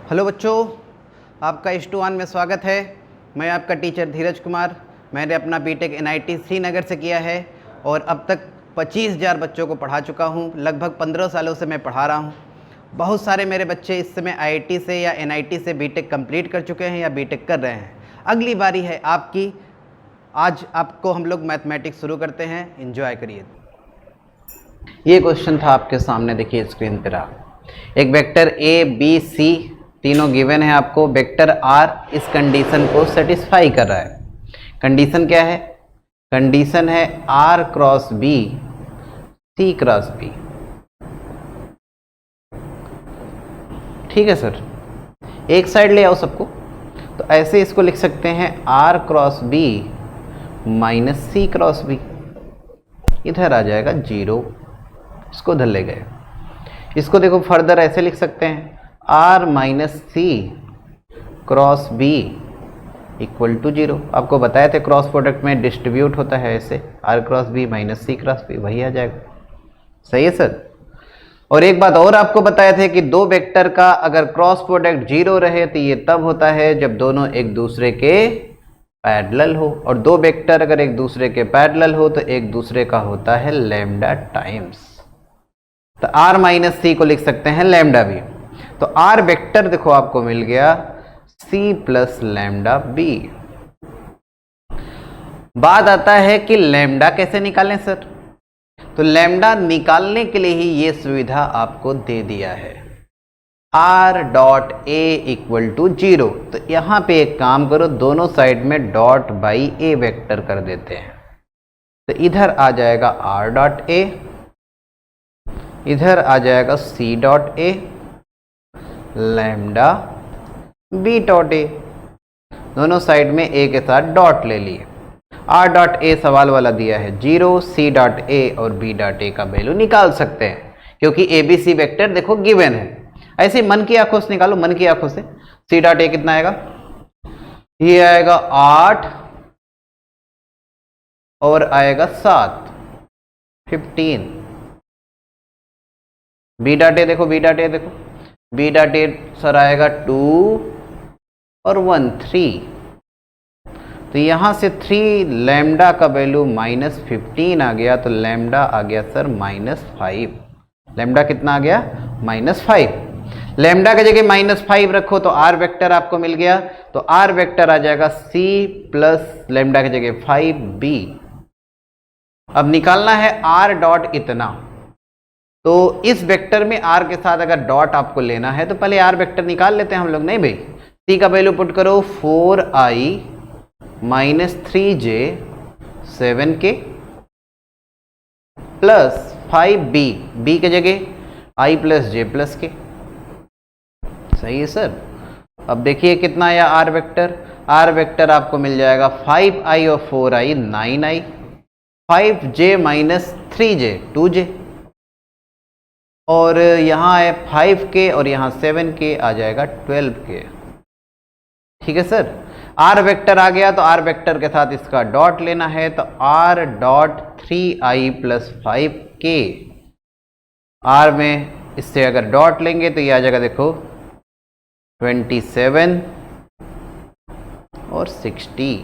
Hello बच्चों, आपका H2 में स्वागत है। मैं आपका टीचर धीरज कुमार। मैंने अपना बीटेक NIT श्रीनगर से किया है और अब तक 25,000 बच्चों को पढ़ा चुका हूँ। लगभग 15 सालों से मैं पढ़ा रहा हूँ। बहुत सारे मेरे बच्चे इस समय IIT से या NIT से बीटेक कंप्लीट कर चुके हैं या बीटेक कर रहे हैं। अगली बारी है आपकी। आज आपको हम लोग मैथमेटिक्स शुरू करते हैं। एंजॉय करिए। ये क्वेश्चन था आपके सामने, देखिए स्क्रीन पर रहा। एक वेक्टर A, B, C तीनों गिवन है आपको। वेक्टर R इस कंडीशन को सेटिस्फाई कर रहा है। कंडीशन क्या है? कंडीशन है R cross B, C cross B। ठीक है सर, एक साइड ले आओ सबको। तो ऐसे इसको लिख सकते हैं R cross B minus C cross B। इधर आ जाएगा 0, इसको उधर ले गए। इसको देखो फर्दर ऐसे लिख सकते हैं R minus C cross B equal to 0। आपको बताए थे क्रॉस प्रोडक्ट में डिस्ट्रीब्यूट होता है ऐसे, R cross B minus C cross B, वही आ जाएगा। सही है सर। और एक बात और आपको बताए थे कि दो वेक्टर का अगर क्रॉस प्रोडक्ट 0 रहे तो ये तब होता है जब दोनों एक दूसरे के पैरेलल हो, और दो वेक्टर अगर एक दूसरे के पैरेलल हो तो एक दूसरे का होता है लैम्डा टाइम्स। तो R माइनस C को लिख सकते हैं लैम्डा भी। तो R वेक्टर देखो आपको मिल गया C प्लस लैम्डा B। बात आता है कि लैम्डा कैसे निकालें सर। तो लैम्डा निकालने के लिए ही ये सुविधा आपको दे दिया है, R dot A equal to 0। तो यहां पे एक काम करो, दोनों साइड में डॉट बाई A वेक्टर कर देते हैं। तो इधर आ जाएगा R डॉट A, इधर आ जाएगा C dot A lambda B dot A। दोनों साइड में A के साथ डॉट ले लिए। R डॉट A सवाल वाला दिया है 0, C डॉट A और B डॉट A का वैल्यू निकाल सकते हैं क्योंकि ABC वेक्टर देखो गिवन है। ऐसे मन की आंखों से निकालो, मन की आंखों से। C डॉट A कितना आएगा? ये आएगा 8 और आएगा 7, 15। B डॉट A देखो, B डॉट A देखो, B डॉट A सर आएगा 2 और 1, 3। तो यहां से 3 लैम्डा का वैल्यू माइनस 15 आ गया, तो लैम्डा आ गया सर -5। लैम्डा कितना आ गया? -5। लैम्डा की जगह -5 रखो तो R वेक्टर आपको मिल गया। तो R वेक्टर आ जाएगा C प्लस लैम्डा की जगह 5B। अब निकालना है R डॉट इतना। तो इस वेक्टर में R के साथ अगर डॉट आपको लेना है तो पहले R वेक्टर निकाल लेते हैं हम लोग। नहीं भाई, C का वैल्यू पुट करो 4i minus 3j 7k plus 5b, b के जगह i plus j plus k। सही है सर। अब देखिए कितना आया R वेक्टर। R वेक्टर आपको मिल जाएगा 5i और 4i 9i, 5j minus 3j 2j, और यहाँ है 5k और यहाँ 7k आ जाएगा 12k। ठीक है सर। R वेक्टर आ गया तो R वेक्टर के साथ इसका डॉट लेना है, तो R dot 3i plus 5k। R में इससे अगर डॉट लेंगे तो ये आ जाएगा देखो 27 और 60।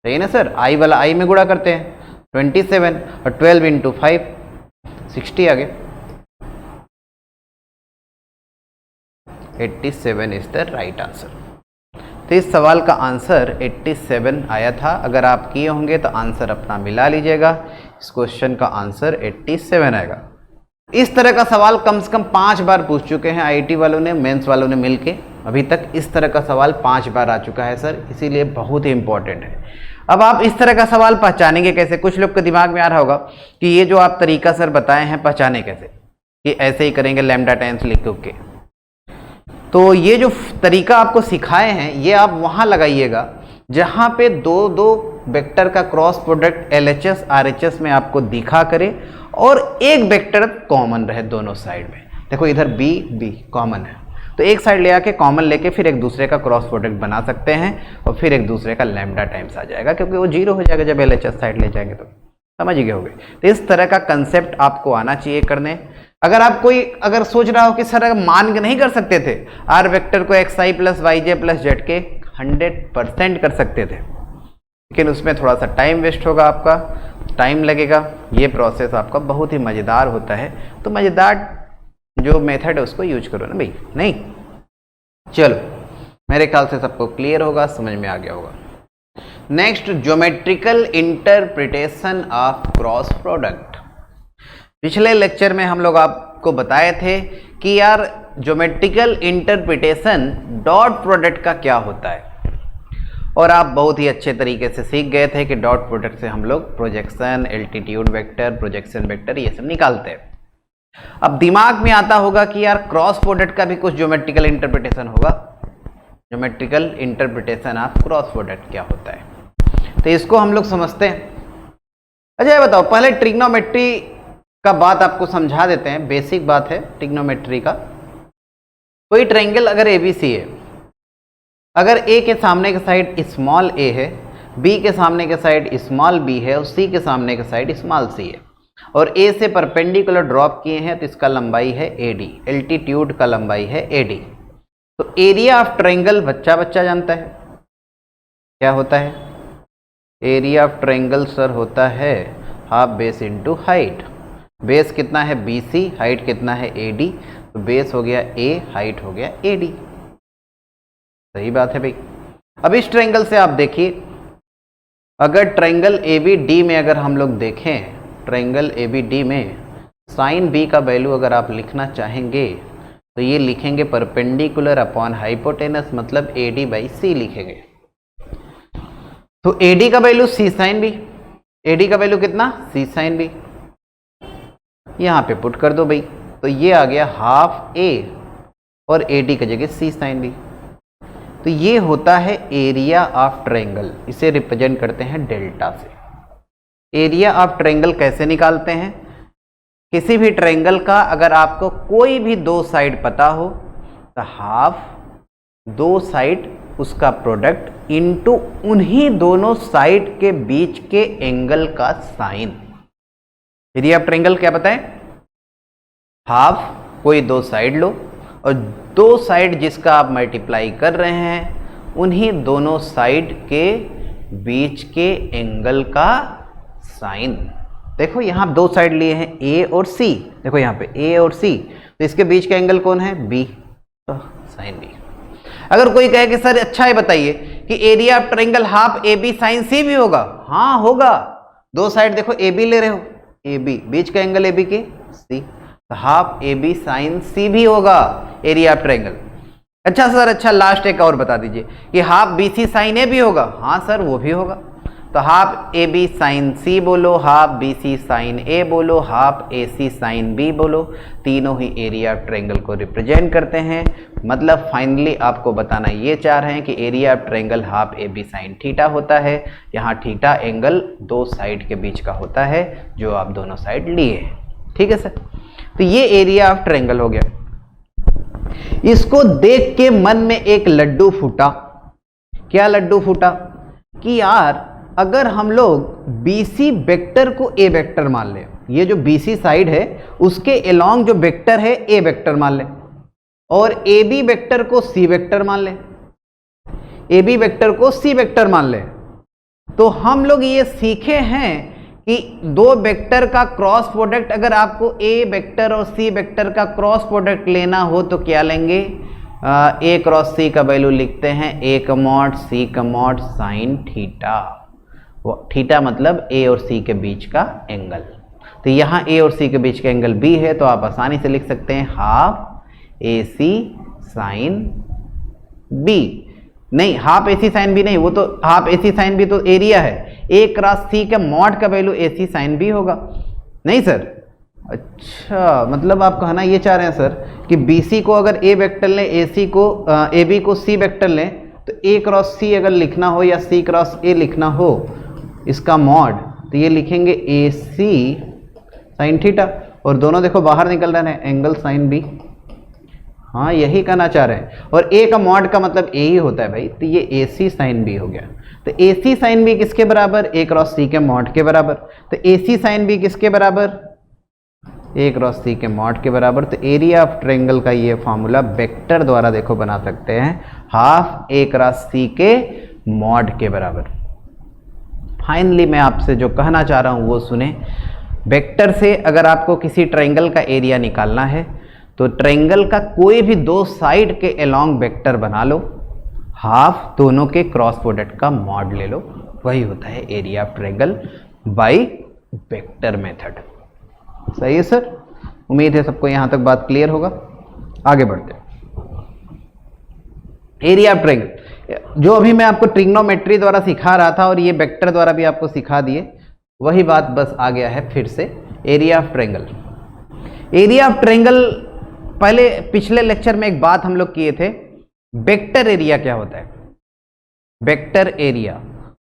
सही है ना सर। I वाला I में गुणा करते हैं, 27 और 12 इंटू 5 60 आ गया। 87 इज द राइट आंसर। तो इस सवाल का आंसर 87 आया था। अगर आप किए होंगे तो आंसर अपना मिला लीजिएगा। इस क्वेश्चन का आंसर 87 आएगा। इस तरह का सवाल कम से कम 5 बार पूछ चुके हैं IIT वालों ने, मेंस वालों ने मिलके। अभी तक इस तरह का सवाल 5 बार आ चुका है सर, इसीलिए बहुत ही इंपॉर्टेंट है। अब आप इस तरह का सवाल पहचानेंगे कैसे? कुछ लोग के दिमाग में आ रहा होगा कि ये जो आप तरीका सर बताए हैं पहचाने कैसे, कि ऐसे ही करेंगे लैम्डा टाइम्स लिख के। तो ये जो तरीका आपको सिखाए हैं ये आप वहां लगाइएगा जहां पे दो वेक्टर का क्रॉस प्रोडक्ट LHS RHS में आपको दिखा करे और एक वेक्टर कॉमन रहे दोनों साइड में। देखो इधर B कॉमन है, तो एक साइड ले आके कॉमन लेके फिर एक दूसरे का क्रॉस प्रोडक्ट बना सकते हैं और फिर एक दूसरे का लैम्डा टाइम्स आ जाएगा, क्योंकि वो 0 हो जाएगा जब LHS साइड ले जाएंगे। तो समझ गए होंगे। तो इस तरह का कंसेप्ट आपको आना चाहिए करने। अगर सोच रहा हो कि सर अगर मान के नहीं कर सकते थे आर वेक्टर को एक्स आई प्लस वाई जे प्लस जेड के 100% कर सकते थे, लेकिन उसमें थोड़ा सा टाइम वेस्ट होगा, आपका टाइम लगेगा। ये प्रोसेस आपका बहुत ही मज़ेदार होता है, तो मज़ेदार जो मेथड है उसको यूज करो ना भाई। नहीं, चलो मेरे ख्याल से सबको क्लियर होगा, समझ में आ गया होगा। Next, geometrical interpretation of cross product. पिछले लेक्चर में हम लोग आपको बताए थे कि यार ज्योमेट्रिकल इंटरप्रिटेशन डॉट प्रोडक्ट का क्या होता है, और आप बहुत ही अच्छे तरीके से सीख गए थे कि डॉट प्रोडक्ट से हम लोग projection, altitude vector, projection vector ये सब निकालते हैं। अब दिमाग में आता होगा कि यार क्रॉस प्रोडक्ट का भी कुछ ज्योमेट्रिकल इंटरप्रिटेशन होगा। Geometrical interpretation of cross product क्या होता है, तो इसको हम लोग समझते हैं। अच्छा ये बताओ, पहले ट्रिग्नोमेट्री का बात आपको समझा देते हैं, बेसिक बात है ट्रिग्नोमेट्री का। कोई ट्रायंगल अगर एबीसी है, अगर ए के सामने के साइड स्मॉल ए है, बी के सामने के साइड स्मॉल बी है और सी के सामने के साइड स्मॉल सी है, और ए से परपेंडिकुलर ड्रॉप किए हैं, तो इसका लंबाई है एडी, एल्टीट्यूड का लंबाई है एडी। तो एरिया ऑफ ट्रायंगल बच्चा बच्चा जानता है क्या होता है? एरिया ऑफ ट्रायंगल सर होता है half base into height. Base कितना है BC, हाइट कितना है AD, तो बेस हो गया A, हाइट हो गया AD। सही बात है भाई। अब इस ट्रायंगल से आप देखिए, अगर ट्रायंगल ABD में अगर हम लोग देखें, ट्रायंगल ABD में साइन B का वैल्यू अगर आप लिखना चाहेंगे तो ये लिखेंगे परपेंडिकुलर अपॉन हाइपोटेनस, मतलब AD बाई C लिखेंगे। तो AD का वैल्यू C साइन B, AD का वैल्यू कितना C साइन B, यहाँ पे पुट कर दो भाई, तो ये आ गया हाफ A और AD की जगह C साइन B। तो ये होता है एरिया ऑफ ट्रायंगल, इसे रिप्रेजेंट करते हैं डेल्टा से। एरिया ऑफ ट्रायंगल कैसे निकालते हैं? किसी भी ट्रायंगल का अगर आपको कोई भी दो साइड पता हो तो हाफ दो साइड उसका प्रोडक्ट इनटू उन्हीं दोनों साइड के बीच के एंगल का साइन। एरिया ऑफ ट्रायंगल क्या बताएं? हाफ कोई दो साइड लो और दो साइड जिसका आप मल्टीप्लाई कर रहे हैं उन्हीं दोनों साइड के बीच के एंगल का साइन। देखो यहाँ दो साइड लिए हैं A और C, देखो यहाँ पे A और C, तो इसके बीच का एंगल कौन है B, तो साइन B। अगर कोई कहे कि सर अच्छा है बताइए कि area of triangle half AB sine C भी होगा, हाँ होगा। दो साइड देखो AB ले रहे हो, AB बीच का एंगल AB के C, तो हाफ AB साइन C भी होगा एरिया ऑफ ट्रायंगल। अच्छा सर, अच्छा लास्ट एक और बता दीजिए कि हाफ BC साइन A भी होगा, हाँ सर वो भी होगा। तो हाफ AB साइन C बोलो, हाफ BC साइन A बोलो, हाफ AC साइन B बोलो, तीनों ही एरिया ऑफ ट्रायंगल को रिप्रेजेंट करते हैं। मतलब फाइनली आपको बताना ये चाह रहे हैं कि area of triangle half AB sine theta होता है। यहाँ थीटा एंगल दो साइड के बीच का होता है जो आप दोनों साइड लिए हैं। ठीक है सर, तो ये एरिया ऑफ ट्रायंगल हो गया। इसको देख के मन में एक लड्डू फूटा। क्या लड्डू फूटा? कि यार अगर हम लोग BC वेक्टर को A वेक्टर मान लें, ये जो BC साइड है उसके एलोंग जो वेक्टर है A वेक्टर मान लें, और AB वेक्टर को C वेक्टर मान लें, AB वेक्टर को C वेक्टर मान लें, तो हम लोग ये सीखे हैं कि दो वेक्टर का क्रॉस प्रोडक्ट, अगर आपको A वेक्टर और C वेक्टर का क्रॉस प्रोडक्ट लेना हो तो क्या लेंगे? A क्रॉस C का वैल्यू लिखते हैं A का मॉड C का मॉड साइन थीटा। थीटा मतलब A और C के बीच का एंगल। तो यहाँ A और C के बीच का एंगल B है, तो आप आसानी से लिख सकते हैं हाफ AC साइन B। नहीं, हाफ AC साइन B नहीं, वो तो हाफ AC साइन B तो एरिया है। A क्रॉस C का मॉड का वैल्यू AC साइन B होगा। नहीं सर, अच्छा मतलब आप कहना ये चाह रहे हैं सर कि BC को अगर A वेक्टर लें, AC को AB को C वेक्टर लें, तो A क्रॉस C अगर लिखना हो या C क्रॉस A लिखना हो इसका मॉड, तो ये लिखेंगे AC साइन थीटा, और दोनों देखो बाहर निकल रहे हैं एंगल साइन B। हाँ यही कहना चाह रहे हैं, और A का मॉड का मतलब A ही होता है भाई, तो ये AC साइन B हो गया। तो AC साइन B किसके बराबर? A क्रॉस C के मॉड के बराबर। तो AC साइन B किसके बराबर? ए क्रॉस सी के मॉड के बराबर। तो एरिया ऑफ ट्रायंगल का ये फॉर्मूला वेक्टर द्वारा देखो बना सकते हैं, हाफ ए क्रॉस सी के मॉड के बराबर। फाइनली मैं आपसे जो कहना चाह रहा हूं वो सुने। वेक्टर से अगर आपको किसी ट्रायंगल का एरिया निकालना है तो ट्रायंगल का कोई भी दो साइड के अलोंग वेक्टर बना लो, हाफ दोनों के क्रॉस प्रोडक्ट का मॉड ले लो, वही होता है area of triangle by vector method. सही है सर, उम्मीद है सबको यहां तक बात क्लियर होगा। आगे बढ़ते हैं। एरिया ऑफ ट्रायंगल जो अभी मैं आपको ट्रिग्नोमेट्री द्वारा सिखा रहा था और ये वेक्टर द्वारा भी आपको सिखा दिए, वही बात बस आ गया है फिर से। Area of triangle, area of triangle पहले पिछले लेक्चर में एक बात हम लोग किए थे, वेक्टर एरिया क्या होता है। वेक्टर एरिया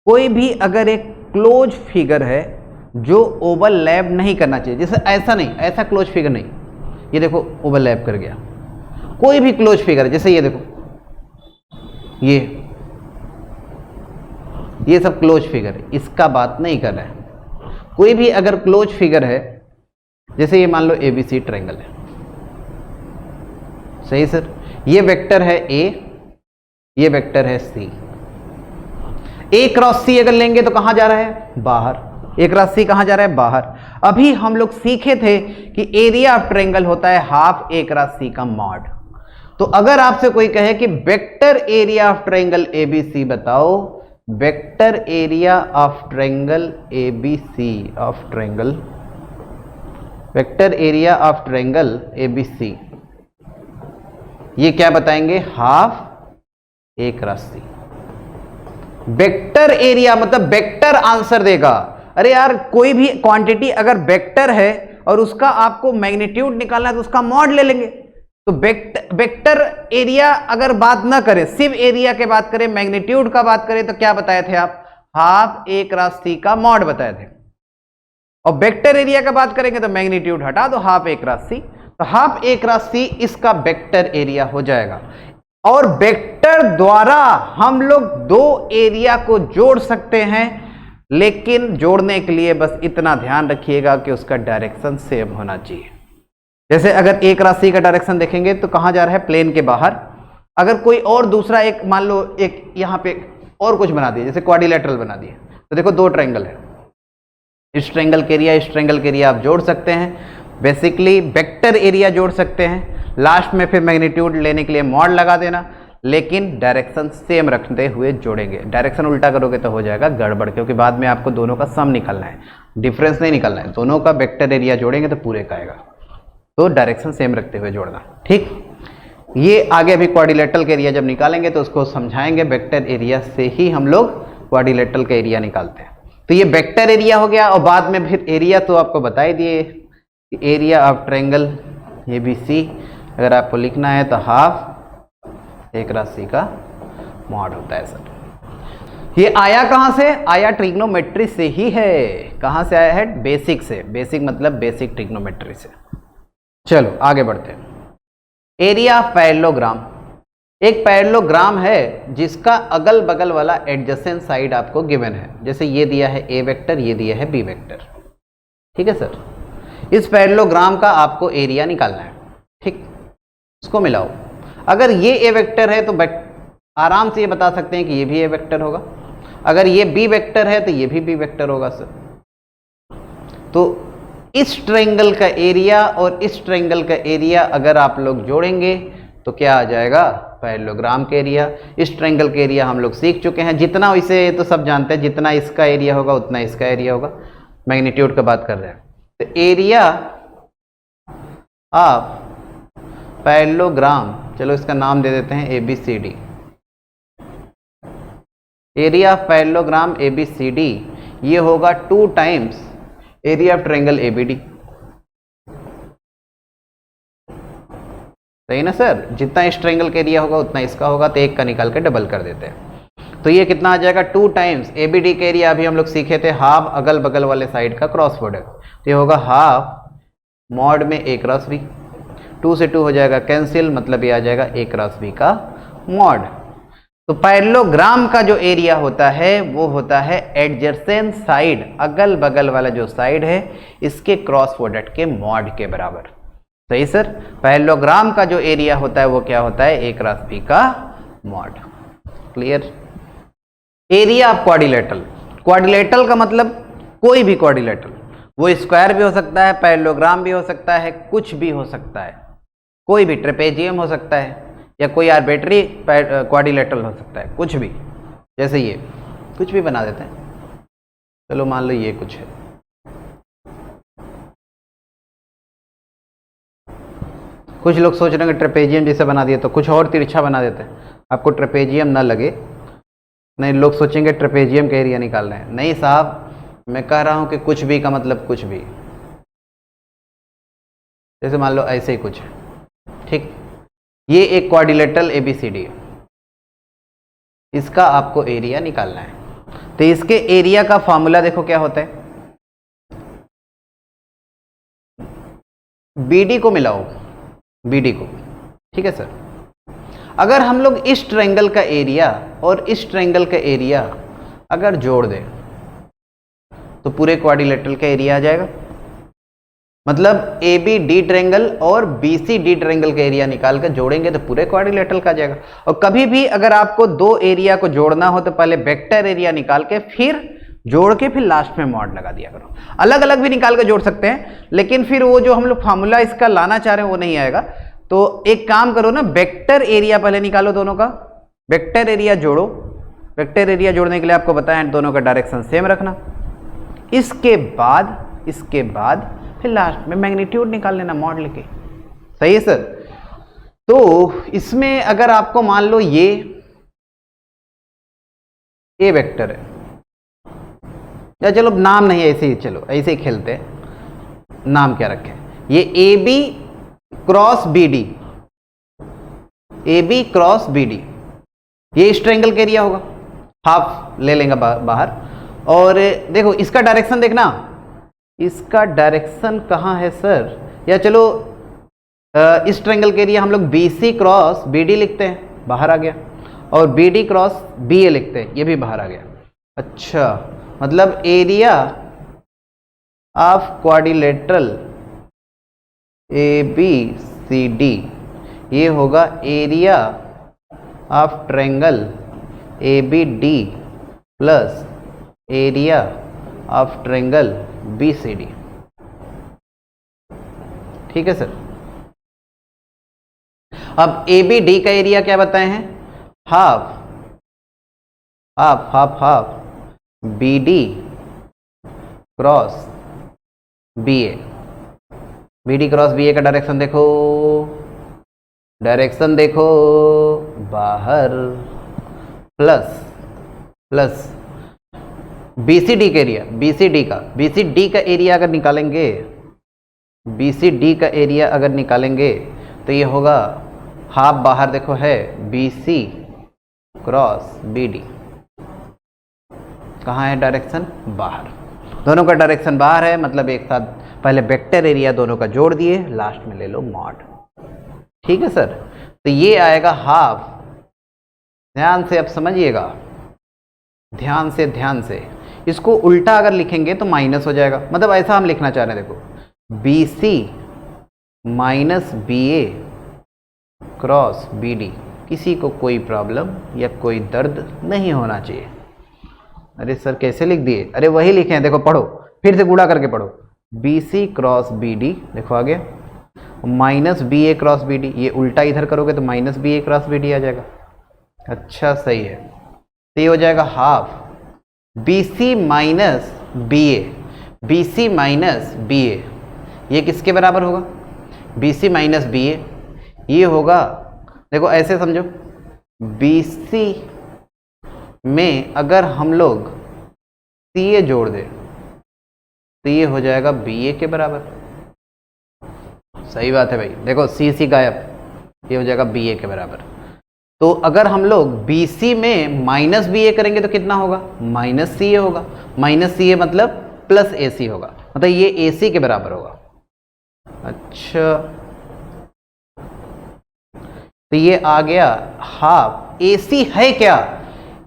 कोई भी अगर एक क्लोज फिगर है जो ओवरलैप नहीं करना चाहिए, जैसे ऐसा नहीं, ऐसा क्लोज फिगर नहीं, ये देखो ओवरलैप कर गया, कोई भी क्लोज फिगर है, जैसे ये देखो ये सब क्लोज फिगर है, इसका बात नहीं कर रहा है। कोई भी अगर क्लोज फिगर है, जैसे ये मान लो एबीसी ट्रायंगल है, सही सर, ये वेक्टर है ए, ये वेक्टर है सी। ए क्रॉस सी अगर लेंगे तो कहां जा रहा है, बाहर। ए क्रॉस सी कहां जा रहा है, बाहर। अभी हम लोग सीखे थे कि एरिया ऑफ ट्रायंगल होता है हाफ ए क्रॉस सी का मॉड। तो अगर आपसे कोई कहे कि vector area of triangle ABC बताओ, vector area of triangle ABC of triangle, vector area of triangle ABC, ये क्या बताएंगे, half A cross C. Vector area मतलब वेक्टर आंसर देगा। अरे यार कोई भी क्वांटिटी अगर वेक्टर है और उसका आपको मैग्नीट्यूड निकालना है तो उसका मॉड ले लेंगे। तो वेक्टर एरिया अगर बात ना करें, सिर्फ एरिया के बात करें, मैग्नीट्यूड का बात करें, तो क्या बताए थे आप, हाफ ए क्रॉस सी का मॉड बताए थे। और वेक्टर एरिया का बात करेंगे तो मैग्नीट्यूड हटा दो, हाफ ए क्रॉस सी, तो हाफ ए क्रॉस सी इसका वेक्टर एरिया हो जाएगा। और वेक्टर द्वारा हम लोग दो एरिया को जोड़ सकते हैं, लेकिन जोड़ने के लिए बस इतना ध्यान रखिएगा कि उसका डायरेक्शन सेम होना चाहिए। जैसे अगर ए क्रॉस सी का डायरेक्शन देखेंगे तो कहां जा रहा है, प्लेन के बाहर। अगर कोई और दूसरा एक मान लो एक यहां पे और कुछ बना दिए, जैसे क्वाड्रिलेटरल बना दिए, तो देखो दो ट्रायंगल है, इस ट्रायंगल के एरिया इस ट्रायंगल के एरिया आप जोड़ सकते हैं। बेसिकली वेक्टर एरिया जोड़ सकते हैं, लास्ट में फिर मैग्नीट्यूड लेने के लिए मॉड लगा देना, लेकिन डायरेक्शन सेम रखते हुए जोड़ेंगे। डायरेक्शन उल्टा करोगे तो हो जाएगा गड़बड़, क्योंकि बाद में आपको दोनों का सम निकालना है, डिफरेंस नहीं निकालना है। दोनों का वेक्टर एरिया जोड़ेंगे तो पूरे का आएगा, तो डायरेक्शन सेम रखते हुए जोड़ना, ठीक। ये आगे अभी क्वाड्रिलेटरल के एरिया जब निकालेंगे तो उसको समझाएंगे, वेक्टर एरिया से ही हम लोग क्वाड्रिलेटरल का एरिया निकालते हैं। तो ये वेक्टर एरिया हो गया। और बाद में फिर एरिया तो आपको बता ही दिए, एरिया ऑफ ट्रायंगल एबीसी अगर आपको लिखना है तो हाफ ए क्रॉस सी का मॉड होता है सर। ये आया कहां से, आया ट्रिग्नोमेट्री से ही है। कहां से आया है, बेसिक से। बेसिक मतलब बेसिक ट्रिग्नोमेट्री से। चलो आगे बढ़ते हैं। एरिया ऑफ पैरेललोग्राम, एक पैरेललोग्राम है जिसका अगल बगल वाला एडजेसेंट साइड आपको गिवन है। जैसे ये दिया है ए वेक्टर, ये दिया है बी वेक्टर, ठीक है सर। इस पैरेललोग्राम का आपको एरिया निकालना है, ठीक। इसको मिलाओ, अगर ये ए वेक्टर है तो आराम से ये बता सकते हैं कि ये भी ए वेक्टर होगा, अगर ये बी वेक्टर है तो ये भी बी वेक्टर होगा सर। तो इस ट्रायंगल का एरिया और इस ट्रायंगल का एरिया अगर आप लोग जोड़ेंगे तो क्या आ जाएगा, पैरेललोग्राम के एरिया। इस ट्रायंगल के एरिया हम लोग सीख चुके हैं, जितना इसे तो सब जानते हैं, जितना इसका एरिया होगा उतना इसका एरिया होगा। मैग्नीट्यूड का बात कर रहे हैं तो एरिया ऑफ पैरेललोग्राम, चलो इसका नाम दे देते हैं ABCD। Area of parallelogram ABCD ये होगा 2 times area of triangle ABD। सही ना सर, जितना इस ट्रायंगल का एरिया होगा उतना इसका होगा, तो एक का निकाल के डबल कर देते हैं। तो ये कितना आ जाएगा, 2 टाइम्स ABD के एरिया। अभी हम लोग सीखे थे हाफ अगल बगल वाले साइड का क्रॉस प्रोडक्ट, तो ये होगा हाफ मॉड में A क्रॉस B। 2 से 2 हो जाएगा कैंसिल, मतलब ये आ जाएगा A क्रॉस B का मॉड। तो पैरेललोग्राम का जो एरिया होता है वो होता है एडजेसेंट साइड, अगल बगल वाला जो साइड है इसके क्रॉस प्रोडक्ट के मॉड के बराबर। सही सर, पैरेललोग्राम का जो एरिया होता है वो क्या होता है, ए क्रॉस बी का mod. Clear. Area of quadrilateral, quadrilateral का मतलब कोई भी क्वाड्रिलेटरल, वो स्क्वायर भी हो सकता है, पैरेललोग्राम भी हो सकता है, कुछ भी हो सकता है, कोई भी ट्रेपेजियम हो सकता है या कोई आर्बिट्री क्वाड्रिलेटरल हो सकता है, कुछ भी। जैसे ये कुछ भी बना देते हैं, चलो मान लो ये कुछ है, कुछ लोग सोच रहे हैं ट्रेपेजियम जैसे बना दिए तो कुछ और तिरछा बना देते हैं, आपको ट्रेपेजियम ना लगे। नहीं, लोग सोचेंगे ट्रेपेजियम का एरिया निकाल रहे हैं, नहीं साहब, मैं कह रहा हूं कि कुछ भी का मतलब कुछ भी। जैसे मान लो ऐसे ही कुछ है, ठीक, ये एक क्वाड्रिलेटरल एबीसीडी है, इसका आपको एरिया निकालना है। तो इसके एरिया का फॉर्मूला देखो क्या होता है, बीडी को मिलाओ, बीडी को, ठीक है सर। अगर हम लोग इस ट्रायंगल का एरिया और इस ट्रायंगल का एरिया अगर जोड़ दें तो पूरे क्वाड्रिलेटरल का एरिया आ जाएगा। मतलब ए बी डी ट्रायंगल और बी सी डी ट्रायंगल का एरिया निकाल कर जोड़ेंगे तो पूरे क्वाड्रिलेटरल का आ जाएगा। और कभी भी अगर आपको दो एरिया को जोड़ना हो तो पहले वेक्टर एरिया निकाल के फिर जोड़ के फिर लास्ट में मॉड लगा दिया करो। अलग अलग भी निकाल के जोड़ सकते हैं, लेकिन फिर वो जो हम लोग फार्मूला इसका लाना चाह रहे हैं वो नहीं आएगा। तो एक काम करो ना, वेक्टर एरिया पहले निकालो दोनों का, वेक्टर एरिया जोड़ो। वेक्टर एरिया जोड़ने के लिए आपको बताया दोनों का डायरेक्शन सेम रखना। इसके बाद फिर लास्ट में मैग्नीट्यूड निकाल लेना मॉड लेके। सही है सर। तो इसमें अगर आपको मान लो ये ए वेक्टर है, या चलो नाम नहीं ऐसे ही, चलो ऐसे ही खेलते हैं, नाम क्या रखें, ये A B cross B D, A B cross B D, ये इस ट्रायंगल का एरिया होगा, हाफ ले लेंगे बाहर। और देखो इसका डायरेक्शन देखना, इसका डायरेक्शन कहाँ है सर, या चलो इस ट्रायंगल के एरिया हम लोग B C cross B D लिखते हैं, बाहर आ गया, और B D cross B A लिखते हैं, ये भी बाहर आ गया। अच्छा, मतलब area of quadrilateral A B C D ये होगा area of triangle A B D plus area of triangle B C D. ठीक है सर। अब ए बी डी का एरिया क्या बताए हैं, half half half half B D cross B ए। बी डी क्रॉस बी ए का डायरेक्शन देखो, बाहर, प्लस BCD का एरिया, BCD का एरिया अगर निकालेंगे, BCD का एरिया अगर निकालेंगे तो ये होगा हाफ, बाहर देखो है BC क्रॉस BD। कहाँ है डायरेक्शन, बाहर, दोनों का डायरेक्शन बाहर है, मतलब एक साथ पहले वेक्टर एरिया दोनों का जोड़ दिए, लास्ट में ले लो मॉड। ठीक है सर। तो ये आएगा हाफ, ध्यान से अब समझिएगा, ध्यान से इसको उल्टा अगर लिखेंगे तो माइनस हो जाएगा। मतलब ऐसा हम लिखना चाह रहे हैं, देखो BC minus BA cross BD। किसी को कोई प्रॉब्लम या कोई दर्द नहीं होना चाहिए। अरे सर कैसे लिख दिए, अरे वही लिखे हैं, देखो पढ़ो, फिर से गुणा करके पढ़ो, BC क्रॉस BD, देखो आ गया, माइनस BA क्रॉस BD, ये उल्टा इधर करोगे तो माइनस BA क्रॉस BD आ जाएगा। अच्छा सही है। तो ये हो जाएगा हाफ BC माइनस BA, ये किसके बराबर होगा, BC माइनस BA, ये होगा, देखो ऐसे समझो, BC में अगर हम लोग CA जोड़ दें तो ये हो जाएगा BA के बराबर। सही बात है भाई, देखो CC गायब, ये हो जाएगा BA के बराबर। तो अगर हम लोग BC में माइनस BA करेंगे तो कितना होगा, माइनस CA होगा, माइनस CA मतलब प्लस AC होगा, मतलब ये AC के बराबर होगा। अच्छा, तो ये आ गया हाफ। AC है क्या?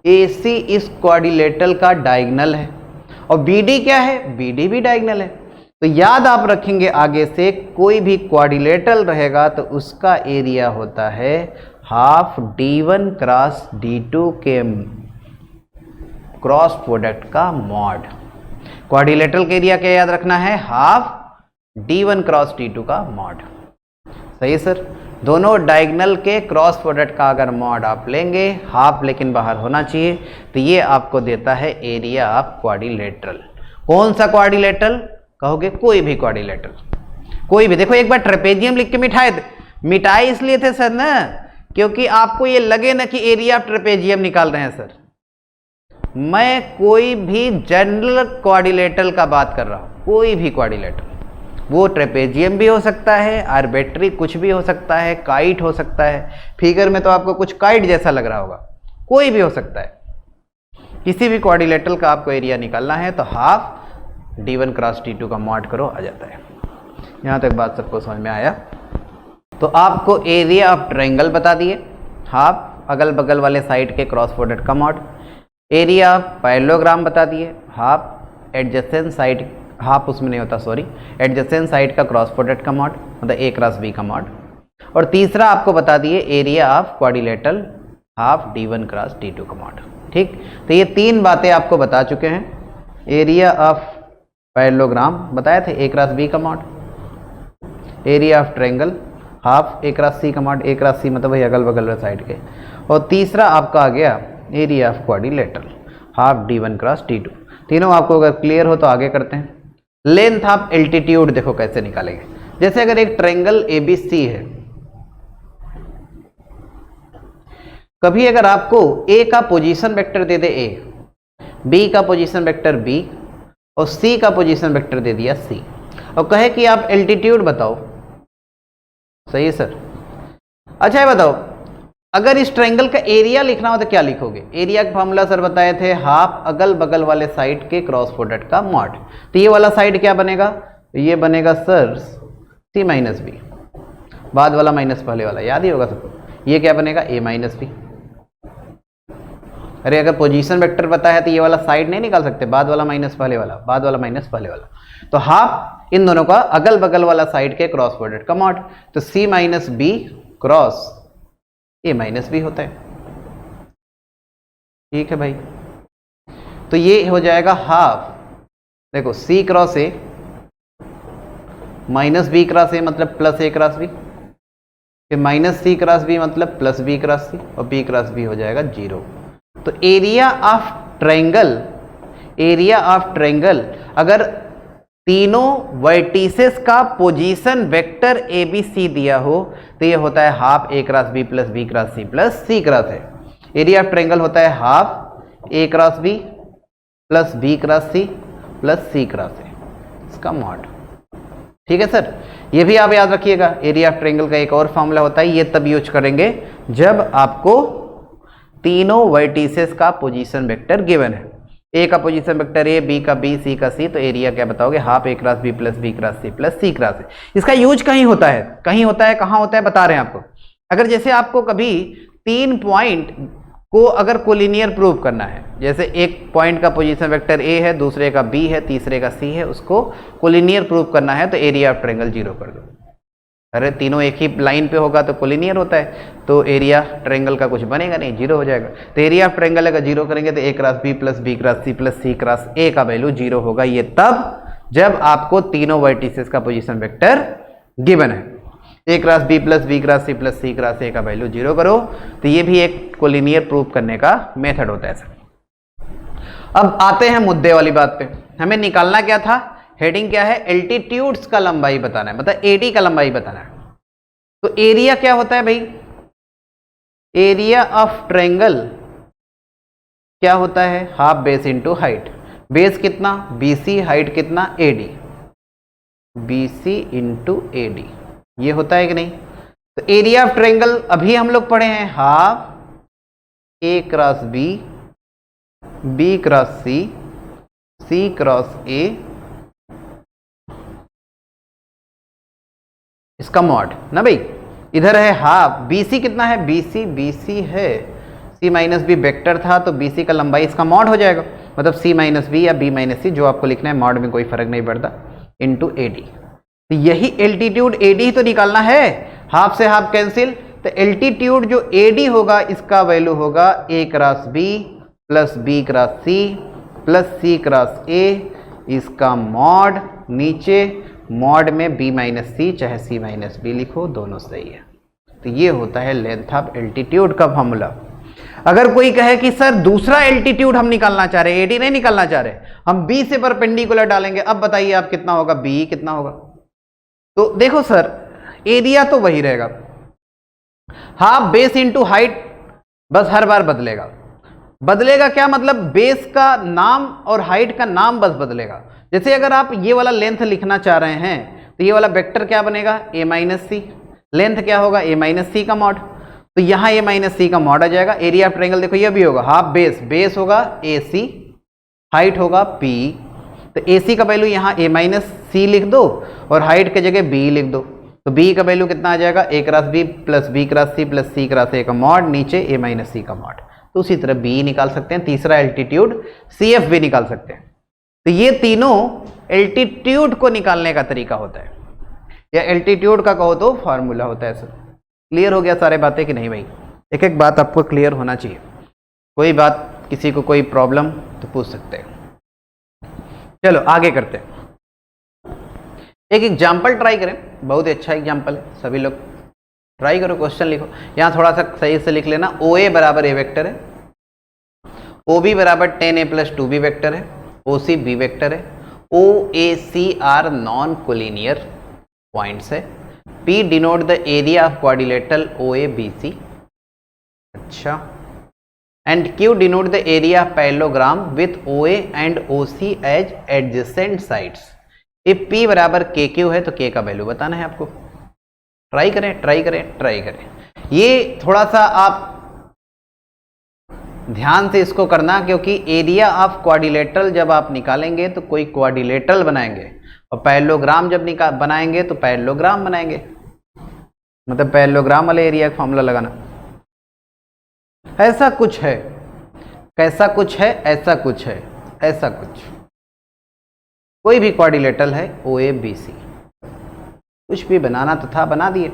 AC इस क्वाड्रिलेटरल का डायगोनल है, और BD क्या है? BD भी डायगोनल है। तो याद आप रखेंगे आगे से, कोई भी क्वाड्रिलेटरल रहेगा तो उसका एरिया होता है हाफ D1 क्रॉस D2 के क्रॉस प्रोडक्ट का मॉड। क्वाड्रिलेटरल का एरिया क्या याद रखना है? हाफ D1 क्रॉस D2 का मॉड। सही है सर। दोनों डायगोनल के क्रॉस प्रोडक्ट का अगर मॉड आप लेंगे, हाफ लेकिन बाहर होना चाहिए, तो ये आपको देता है एरिया ऑफ क्वाड्रिलेटरल। कौन सा क्वाड्रिलेटरल कहोगे? कोई भी क्वाड्रिलेटरल, कोई भी। देखो एक बार ट्रेपेजियम लिख के मिटाए इसलिए थे सर ना, क्योंकि आपको ये लगे ना कि एरिया ऑफ ट्रेपेजियम निकाल रहे हैं सर। मैं कोई भी जनरल क्वाड्रिलेटरल का बात कर रहा हूं, कोई भी क्वाड्रिलेटरल, वो ट्रेपेजियम भी हो सकता है, आर्बिट्री कुछ भी हो सकता है, काइट हो सकता है। फिगर में तो आपको कुछ काइट जैसा लग रहा होगा, कोई भी हो सकता है। किसी भी क्वाड्रिलेटरल का आपको एरिया निकालना है तो हाफ D1 क्रॉस D2 का मॉड करो, आ जाता है। यहां तक बात सबको समझ में आया? तो आपको एरिया ऑफ ट्रायंगल बता दिए, हाफ अगल बगल वाले साइड के क्रॉस प्रोडक्ट का मॉड। एरिया ऑफ पैरेललोग्राम बता दिए, हाफ एडजेसेंट साइड, हाफ उसमें नहीं होता सॉरी, एडजेसेंट साइड का क्रॉस प्रोडक्ट का मॉड, मतलब A क्रॉस B का मॉड। और तीसरा आपको बता दिए area of quadrilateral, half D1 cross D2 का मॉड। ठीक, तो ये तीन बातें आपको बता चुके हैं। एरिया ऑफ पैरेललोग्राम बताए थे, A क्रॉस B का mod. Area of triangle half A cross C का मॉड, A क्रॉस C मतलब वही अगल बगल वाले साइड के। और तीसरा आपका आ गया area of quadrilateral, half D1 cross D2। तीनों आपको अगर क्लियर हो तो आगे करते हैं। लेंथ ऑफ एल्टीट्यूड देखो कैसे निकालेंगे। जैसे अगर एक ट्रायंगल ABC है, कभी अगर आपको A का position vector they they A, B का पोजीशन वेक्टर B और C का पोजीशन वेक्टर दे दिया C, और कहे कि आप एल्टीट्यूड बताओ। सही है सर। अच्छा ये बताओ, अगर इस ट्रायंगल का एरिया लिखना हो तो क्या लिखोगे? एरिया का फॉर्मूला सर बताए थे, हाफ अगल बगल वाले साइड के क्रॉस प्रोडक्ट का मॉड। तो ये वाला साइड क्या बनेगा? ये बनेगा सर C माइनस बी, बाद वाला माइनस पहले वाला, याद ही होगा सबको। ये क्या बनेगा? A minus B. अरे अगर पोजीशन वेक्टर पता है तो ये वाला साइड नहीं निकाल सकते, बाद वाला माइनस पहले वाला, बाद वाला माइनस पहले वाला। तो हाफ इन दोनों का अगल बगल वाला साइड के क्रॉस प्रोडक्ट का मॉड। तो C minus B cross A minus B होता है। ठीक है भाई, तो ये हो जाएगा हाफ, देखो C cross A minus B cross A मतलब प्लस A क्रॉस B, फिर माइनस C क्रॉस B मतलब प्लस B क्रॉस C, और B क्रॉस B हो जाएगा 0। तो area of triangle, area of triangle अगर तीनों वर्टिसेस का पोजीशन वेक्टर ABC दिया हो तो ये होता है half A cross B plus B cross C plus C cross है। एरिया ऑफ ट्रायंगल होता है half A cross B plus B cross C plus C cross है, इसका मॉड। ठीक है सर, ये भी आप याद रखिएगा। एरिया ऑफ ट्रायंगल का एक और फॉर्मूला होता है, ये तब यूज करेंगे जब आपको तीनों वर्टिसेस का पोजीशन वेक्टर गिवन है। A का पोजीशन वेक्टर A, B का B, C का C, तो एरिया क्या बताओगे? Half A cross B plus B cross C plus C cross है। इसका यूज कहीं होता है, कहीं होता है, कहाँ होता है बता रहे हैं आपको। अगर जैसे आपको कभी 3 पॉइंट को अगर कोलिनियर प्रूव करना है, जैसे एक पॉइंट का पोजीशन वेक्टर A है, दूसरे का B है, तीसरे का C है, उसको कोलिनियर प्रूव करना है तो एरिया ऑफ ट्रायंगल 0 कर दो। अरे तीनों एक ही लाइन पे होगा तो कोलिनियर होता है, तो एरिया ट्रायंगल का कुछ बनेगा नहीं, 0 हो जाएगा। तो एरिया ऑफ ट्रायंगल अगर 0 करेंगे तो A cross B plus B cross C plus C cross A का वैल्यू 0 होगा। ये तब जब आपको तीनों वर्टिसेस का पोजीशन वेक्टर गिवन है। A cross B plus B cross C plus C cross A का वैल्यू 0 करो, तो ये भी एक कोलिनियर प्रूव करने का मेथड होता है सर। अब आते हैं मुद्दे वाली बात पे। हमें निकालना क्या था? हेडिंग क्या है? एल्टीट्यूड्स का लंबाई बताना है, मतलब AD का लंबाई बताना है। तो एरिया क्या होता है भाई? एरिया ऑफ ट्रायंगल क्या होता है? Half base into height. Base कितना? BC, हाइट कितना? AD, BC इंटू AD, ये होता है कि नहीं? तो एरिया ऑफ ट्रायंगल अभी हम लोग पढ़े हैं half A cross B, B cross C, C cross A, इसका मॉड ना भाई। इधर है हाफ, BC कितना है, BC है C माइनस बी वेक्टर था तो BC का लंबाई इसका मॉड हो जाएगा, मतलब C माइनस बी या B माइनस सी, जो आपको लिखना है, मॉड में कोई फर्क नहीं पड़ता, इंटू AD। तो यही एल्टीट्यूड AD ही तो निकालना है, हाफ से हाफ कैंसिल, तो एल्टीट्यूड जो AD होगा इसका वैल्यू होगा A cross B plus B cross C plus C cross A, इसका मॉड, नीचे मॉड में B माइनस सी चाहे C माइनस बी लिखो, दोनों सही है। तो ये होता है लेंथ ऑफ एल्टीट्यूड का फॉर्मूला। अगर कोई कहे कि सर दूसरा एल्टीट्यूड हम निकालना चाह रहे हैं, AD नहीं निकालना चाह रहे, हम B से परपेंडिकुलर डालेंगे, अब बताइए आप कितना होगा, B कितना होगा। तो देखो सर एरिया तो वही रहेगा, हाफ बेस इंटू हाइट, बस हर बार बदलेगा। बदलेगा क्या मतलब, बेस का नाम और हाइट का नाम बस बदलेगा। जैसे अगर आप ये वाला लेंथ लिखना चाह रहे हैं तो ये वाला वेक्टर क्या बनेगा, A माइनस सी, लेंथ क्या होगा, A माइनस सी का मॉड, तो यहाँ A माइनस सी का मॉड आ जाएगा। एरिया ऑफ ट्रायंगल देखो ये भी होगा, हाफ बेस, बेस होगा AC, हाइट होगा P, तो AC का वैल्यू यहाँ A माइनस सी लिख दो और हाइट के जगह B लिख दो, तो B का वैल्यू कितना आ जाएगा, A cross B plus B cross C plus C cross A का मॉड, नीचे A माइनस सी का मॉड। तो उसी तरह B निकाल सकते हैं, तीसरा एल्टीट्यूड CF भी निकाल सकते हैं। तो ये तीनों एल्टीट्यूड को निकालने का तरीका होता है, या एल्टीट्यूड का कहो तो फॉर्मूला होता है सर। क्लियर हो गया सारे बातें कि नहीं भाई, एक एक बात आपको क्लियर होना चाहिए, कोई बात किसी को कोई प्रॉब्लम तो पूछ सकते हैं। चलो आगे करते हैं, एक एग्जाम्पल ट्राई करें, बहुत ही अच्छा एग्जाम्पल है, सभी लोग ट्राई करो, क्वेश्चन लिखो। यहाँ थोड़ा सा सही से लिख लेना, OA बराबर A वेक्टर है, OB बराबर 10A प्लस 2B वेक्टर है, OC B वेक्टर है, OAC are non collinear points है, P denote the area of quadrilateral OABC, अच्छा, and Q denote the area of parallelogram with OA and OC as adjacent sides. If P बराबर KQ है तो K का value बताना है आपको। Try करें ट्राई करें ट्राई करें, ये थोड़ा सा आप ध्यान से इसको करना, क्योंकि एरिया ऑफ क्वाड्रिलेटरल जब आप निकालेंगे तो कोई क्वाड्रिलेटरल बनाएंगे, और पैरेललोग्राम जब बनाएंगे तो पैरेललोग्राम बनाएंगे, मतलब पैरेललोग्राम वाले एरिया का फॉर्मूला लगाना। ऐसा कुछ है, कैसा कुछ है, ऐसा कुछ है, ऐसा कुछ, कोई भी क्वाड्रिलेटरल है OABC, कुछ भी बनाना तो था बना दिए।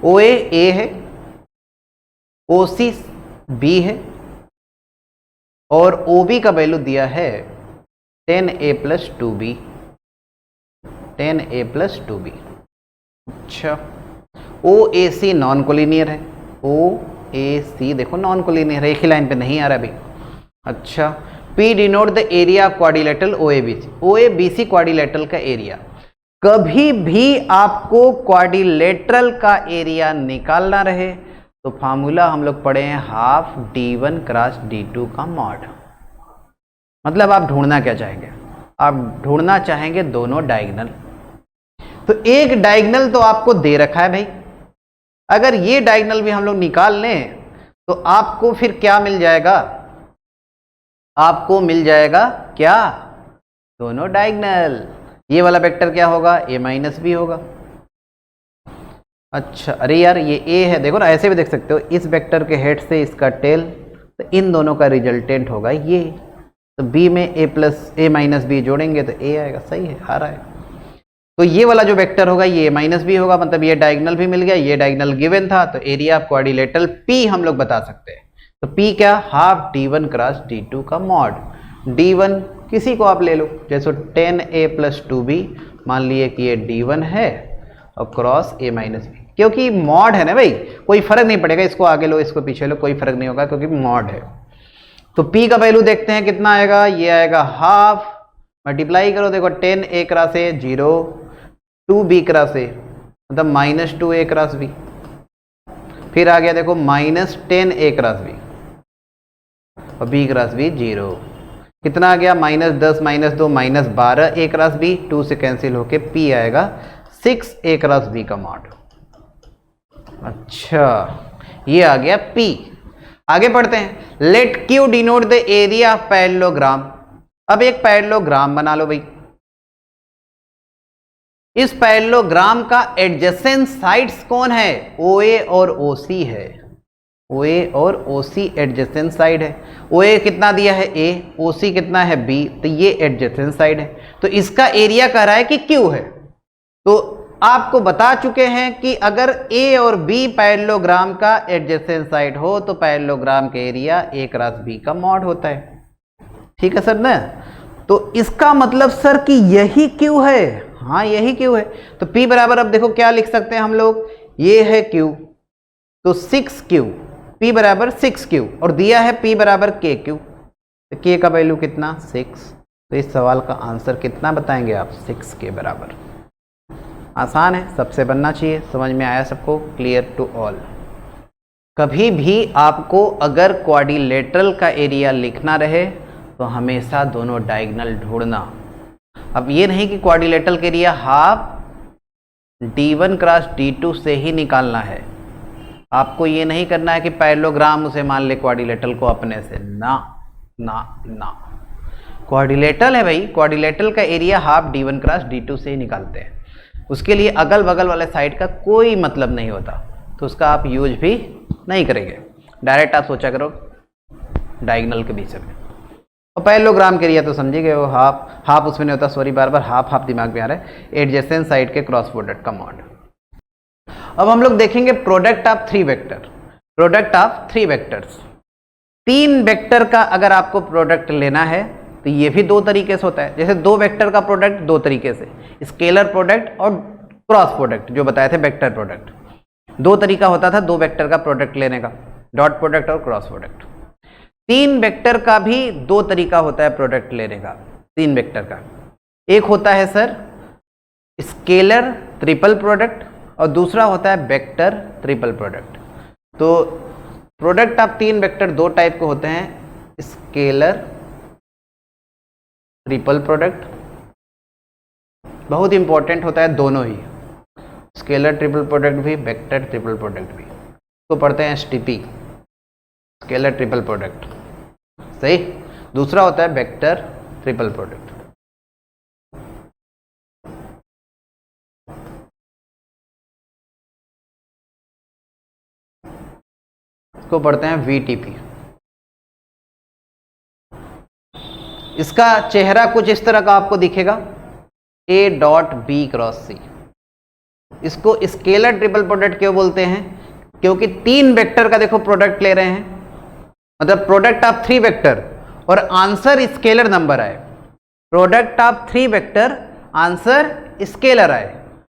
OA A है, OC B है, और OB का वैल्यू दिया है 10A plus 2B, 10A plus 2B। अच्छा, OAC नॉन कोलिनियर है, OAC देखो नॉन कोलिनियर है, एक ही लाइन पे नहीं आ रहा अभी। अच्छा, P denote the area of quadrilateral OABC, OABC quadrilateral का एरिया। कभी भी आपको क्वाड्रिलेटरल का एरिया निकालना रहे तो फार्मूला हम लोग पढ़े हैं हाफ D1 क्रॉस D2 का मॉड। मतलब आप ढूंढना क्या चाहेंगे, आप ढूंढना चाहेंगे दोनों डायगोनल। तो एक डायगोनल तो आपको दे रखा है भाई, अगर ये डायगोनल भी हम लोग निकाल लें तो आपको फिर क्या मिल जाएगा, आपको मिल जाएगा क्या, दोनों डायगोनल। ये वाला वेक्टर क्या होगा, A माइनस बी होगा। अच्छा, अरे यार ये A है, देखो ना ऐसे भी देख सकते हो, इस वेक्टर के हेड से इसका टेल, तो इन दोनों का रिजल्टेंट होगा ये, तो B में A माइनस बी जोड़ेंगे तो A आएगा, सही है, आ रहा है। तो ये वाला जो वेक्टर होगा ये A माइनस बी होगा, मतलब ये डायगोनल भी मिल गया, ये डायगोनल गिवन था, तो एरिया ऑफ क्वाड्रिलेटरल P हम लोग बता सकते हैं। तो P क्या, हाफ D1 क्रॉस D2 का मॉड। D1 किसी को आप ले लो, जैसे 10A प्लस 2B, मान लिए कि ये D1 है और क्रॉस A माइनस बी, क्योंकि मॉड है ना भाई, कोई फर्क नहीं पड़ेगा, इसको आगे लो इसको पीछे लो, कोई फर्क नहीं होगा क्योंकि मॉड है। तो P का वैल्यू देखते हैं कितना आएगा, ये आएगा हाफ, मल्टीप्लाई करो, देखो 10A cross A 0, 2B cross A मतलब माइनस 2A क्रॉस B, फिर आ गया देखो माइनस 10A क्रॉस B और B क्रॉस B 0, कितना आ गया, minus 10 minus 2 minus 12A cross B, 2 से कैंसिल होके P आएगा 6A क्रॉस B का मॉड। अच्छा, ये आ गया P। आगे पढ़ते हैं, let Q denote the area of parallelogram. अब एक पैरेललोग्राम बना लो भाई, इस पैरेललोग्राम का एडजेसेंट साइड्स कौन है? OA और OC है। OA और OC एडजेसेंट साइड है। OA कितना दिया है? A, OC कितना है? B, तो ये एडजेसेंट साइड है। तो इसका एरिया कह रहा है कि Q है। तो आपको बता चुके हैं कि अगर A और B पैरेललोग्राम का एडजेसेंट साइड हो तो पैरेललोग्राम का एरिया A क्रॉस B का मॉड होता है। ठीक है सर ना? तो इसका मतलब सर कि यही Q है। हाँ यही Q है। तो P बराबर अब देखो क्या लिख सकते हैं हम लोग, ये है Q, तो 6Q, P बराबर 6Q, और दिया है P बराबर KQ, तो K का वैल्यू कितना? 6। तो इस सवाल का आंसर कितना बताएंगे आप? 6 के बराबर। आसान है, सबसे बनना चाहिए। समझ में आया सबको? Clear to all. कभी भी आपको अगर क्वाड्रिलेटरल का एरिया लिखना रहे तो हमेशा दोनों डायगोनल ढूंढना। अब ये नहीं कि क्वाड्रिलेटरल के area half D1 cross D2 से ही निकालना है। आपको ये नहीं करना है कि पैरेललोग्राम उसे मान ले क्वाड्रिलेटरल को अपने से, ना ना ना। क्वाड्रिलेटरल है भाई, क्वाड्रिलेटरल का area half D1 cross D2 से ही निकालते हैं। उसके लिए अगल बगल वाले साइड का कोई मतलब नहीं होता, तो उसका आप यूज भी नहीं करेंगे। डायरेक्ट आप सोचा करो डायगोनल के बीच में। और पैरेललोग्राम के एरिया तो समझे गए, वो हाफ उसमें नहीं होता, सॉरी बार बार हाफ दिमाग में आ रहा है, एडजेसेंट साइड के क्रॉस प्रोडक्ट का मॉड। अब हम लोग देखेंगे product of 3 vector. Product of 3 vectors, 3 vector का अगर आपको प्रोडक्ट लेना है तो ये भी 2 तरीके से होता है। जैसे 2 वेक्टर का प्रोडक्ट 2 तरीके से, स्केलर प्रोडक्ट और क्रॉस प्रोडक्ट जो बताए थे वेक्टर प्रोडक्ट, 2 तरीका होता था 2 वेक्टर का प्रोडक्ट लेने का, डॉट प्रोडक्ट और क्रॉस प्रोडक्ट। 3 वेक्टर का भी 2 तरीका होता है प्रोडक्ट लेने का, 3 वेक्टर का। एक होता है सर स्केलर ट्रिपल प्रोडक्ट और दूसरा होता है वेक्टर ट्रिपल प्रोडक्ट। तो प्रोडक्ट ऑफ 3 वेक्टर 2 टाइप के होते हैं, स्केलर ट्रिपल प्रोडक्ट, बहुत इंपॉर्टेंट होता है दोनों ही, स्केलर ट्रिपल प्रोडक्ट भी वेक्टर ट्रिपल प्रोडक्ट भी। तो पढ़ते हैं STP, स्केलर ट्रिपल प्रोडक्ट, सही। दूसरा होता है वेक्टर ट्रिपल प्रोडक्ट। इसको पढ़ते हैं VTP। इसका चेहरा कुछ इस तरह का आपको दिखेगा, A dot B cross C। इसको स्केलर ट्रिपल प्रोडक्ट क्यों बोलते हैं? क्योंकि 3 वेक्टर का देखो प्रोडक्ट ले रहे हैं, मतलब प्रोडक्ट ऑफ 3 वेक्टर और आंसर स्केलर नंबर आए। Product of 3 vector answer scalar आए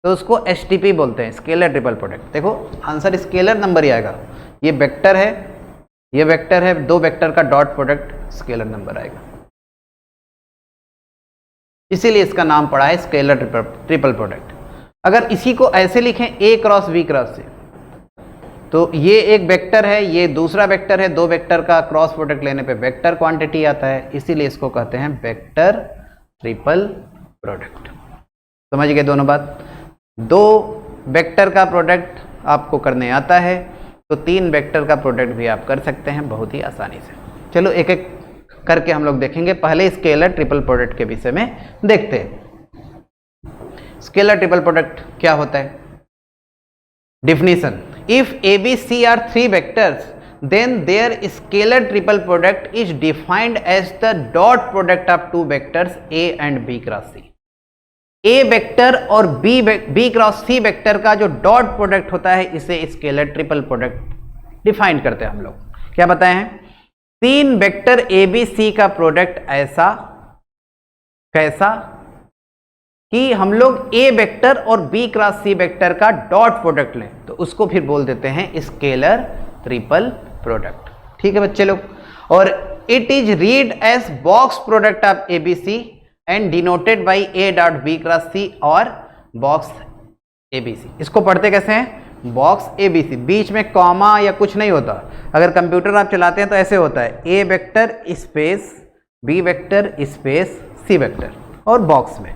तो उसको STP बोलते हैं, स्केलर ट्रिपल प्रोडक्ट। देखो आंसर स्केलर नंबर ही आएगा, ये वेक्टर है, ये वेक्टर है, 2 वेक्टर का डॉट प्रोडक्ट स्केलर नंबर आएगा, इसीलिए इसका नाम पड़ा है स्केलर ट्रिपल प्रोडक्ट। अगर इसी को ऐसे लिखें A cross B cross C, तो ये एक वेक्टर है, ये दूसरा वेक्टर है, 2 वेक्टर का क्रॉस प्रोडक्ट लेने पे वेक्टर क्वांटिटी आता है, इसीलिए इसको कहते हैं वेक्टर ट्रिपल प्रोडक्ट। समझ गए दोनों बात? 2 वेक्टर का प्रोडक्ट आपको करने आता है तो 3 वेक्टर का प्रोडक्ट भी आप कर सकते हैं बहुत ही आसानी से। चलो एक एक करके हम लोग देखेंगे। पहले स्केलर ट्रिपल प्रोडक्ट के विषय में देखते हैं। स्केलर ट्रिपल प्रोडक्ट क्या होता है? Definition, if ABC are 3 vectors then their scalar triple product is defined as the dot product of 2 vectors A and B cross C। A vector और B cross C vector का जो dot product होता है इसे scalar triple product define करते हैं हम लोग। क्या बताए हैं? 3 वेक्टर ABC का प्रोडक्ट ऐसा कैसा कि हम लोग A वेक्टर और B क्रॉस C वेक्टर का डॉट प्रोडक्ट लें तो उसको फिर बोल देते हैं स्केलर ट्रिपल प्रोडक्ट। ठीक है बच्चे लोग? और it is read as box product of ABC and denoted by A dot B cross C और बॉक्स ABC। इसको पढ़ते कैसे हैं? बॉक्स ABC, बीच में कॉमा या कुछ नहीं होता। अगर कंप्यूटर आप चलाते हैं तो ऐसे होता है A vector space B vector space C vector और बॉक्स में,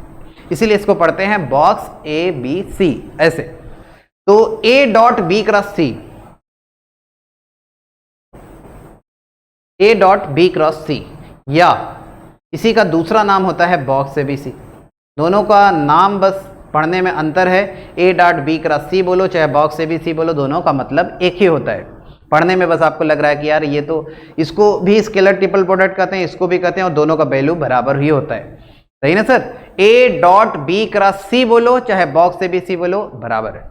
इसीलिए इसको पढ़ते हैं बॉक्स ABC ऐसे। तो A dot B cross C, A dot B cross C या इसी का दूसरा नाम होता है बॉक्स ABC। दोनों का नाम बस पढ़ने में अंतर है। ए डॉट बी क्रॉस सी बोलो चाहे बॉक्स ए बी सी बोलो, दोनों का मतलब एक ही होता है। पढ़ने में बस आपको लग रहा है कि यार ये तो, इसको भी स्केलर ट्रिपल प्रोडक्ट कहते हैं, इसको भी कहते हैं, और दोनों का वैल्यू बराबर ही होता है। सही ना sir? A dot B cross C बोलो चाहे बॉक्स ए बी सी बोलो, बराबर है।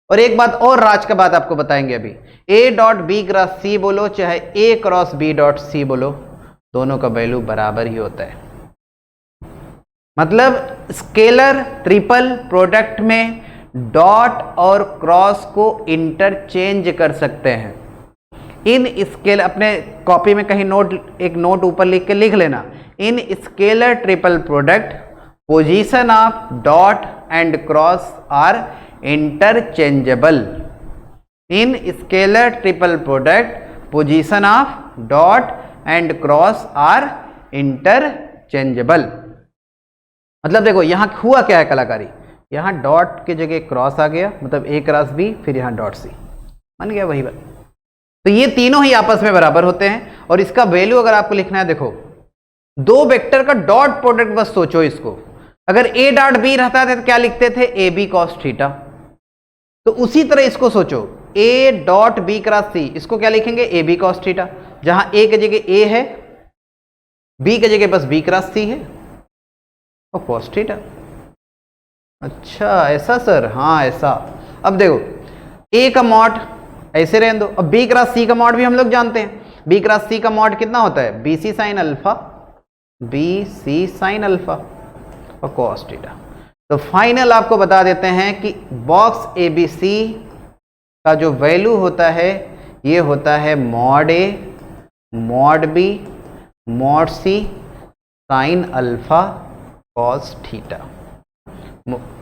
और एक बात और राज का बात आपको बताएंगे अभी, ए डॉट बी क्रॉस सी बोलो चाहे ए क्रॉस बी डॉट सी बोलो, दोनों का वैल्यू बराबर ही होता है। मतलब स्केलर ट्रिपल प्रोडक्ट में डॉट और क्रॉस को इंटरचेंज कर सकते हैं। इन स्केल, अपने कॉपी में कहीं एक नोट ऊपर लिख के लिख लेना, in scalar triple product position of dot and cross are interchangeable. In scalar triple product position of dot and cross are interchangeable. मतलब देखो यहां हुआ क्या है कलाकारी, यहां डॉट की जगह क्रॉस आ गया, मतलब ए क्रॉस बी, फिर यहां डॉट सी, बन गया वही बात। तो ये तीनों ही आपस में बराबर होते हैं। और इसका वैल्यू अगर आपको लिखना है, देखो दो वेक्टर का डॉट प्रोडक्ट, बस सोचो इसको, अगर ए डॉट बी रहता था तो क्या लिखते थे, ए बी कॉस थीटा। तो उसी तरह इसको सोचो, ए डॉट बी क्रॉस सी, इसको क्या लिखेंगे, ए बी कॉस थीटा, जहां ए की जगह ए है, बी की जगह बस बी क्रॉस सी है और कॉस थीटा। अच्छा ऐसा सर? हाँ ऐसा। अब देखो ए का मॉड ऐसे रहने दो, अब बी क्रॉस सी का मॉड भी हम लोग जानते हैं, बी क्रॉस सी का मॉड कितना होता है, B C sine alpha, B C sine alpha और कॉस थीटा। तो फाइनल आपको बता देते हैं कि बॉक्स ए बी सी का जो वैल्यू होता है ये होता है mod A mod B mod C sine alpha cos theta.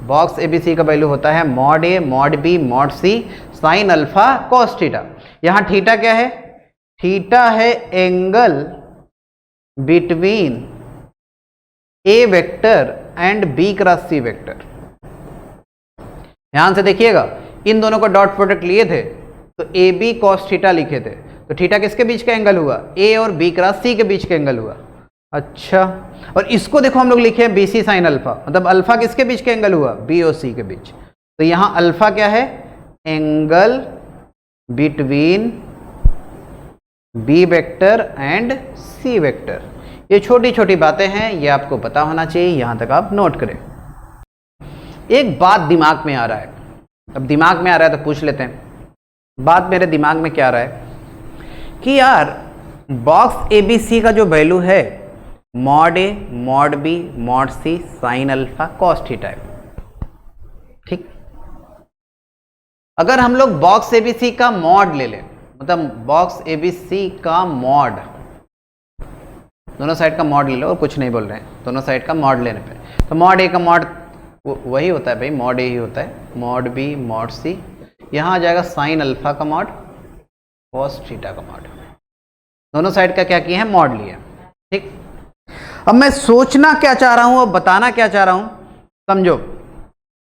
Box A B C का वैल्यू होता है mod A mod B mod C sine alpha cos theta. यहां थीटा क्या है, थीटा है angle between A vector and B cross C vector. ध्यान से देखिएगा, इन दोनों का डॉट प्रोडक्ट लिए थे तो ए बी कॉस थीटा लिखे थे, तो थीटा किसके बीच का एंगल हुआ, ए और बी क्रॉस सी के बीच का एंगल हुआ। अच्छा, और इसको देखो हम लोग लिखे हैं बी सी साइन अल्फा, मतलब अल्फा किसके बीच का एंगल हुआ, बी और सी के बीच। तो यहां अल्फा क्या है, angle between B vector and C vector. ये छोटी छोटी बातें हैं, ये आपको पता होना चाहिए, यहां तक आप नोट करें। एक बात दिमाग में आ रहा है, अब दिमाग में आ रहा है तो पूछ लेते हैं। बात मेरे दिमाग में क्या आ रहा है कि यार बॉक्स ए बी सी का जो वैल्यू है mod A mod B mod C sine alpha cos theta है, ठीक। अगर हम लोग बॉक्स ए बी सी का मॉड ले लें, मतलब बॉक्स ए बी सी का मॉड, दोनों साइड का मॉड ले लो और कुछ नहीं बोल रहे हैं, दोनों साइड का मॉड लेने पे, तो मॉड ए का मॉड वही होता है भाई, मॉड ए ही होता है, मॉड बी मॉड सी, यहां आ जाएगा साइन अल्फा का मॉड कॉस थीटा का मॉड। दोनों साइड का क्या किया है, मॉड लिया, ठीक। अब मैं सोचना क्या चाह रहा हूं और बताना क्या चाह रहा हूं, समझो।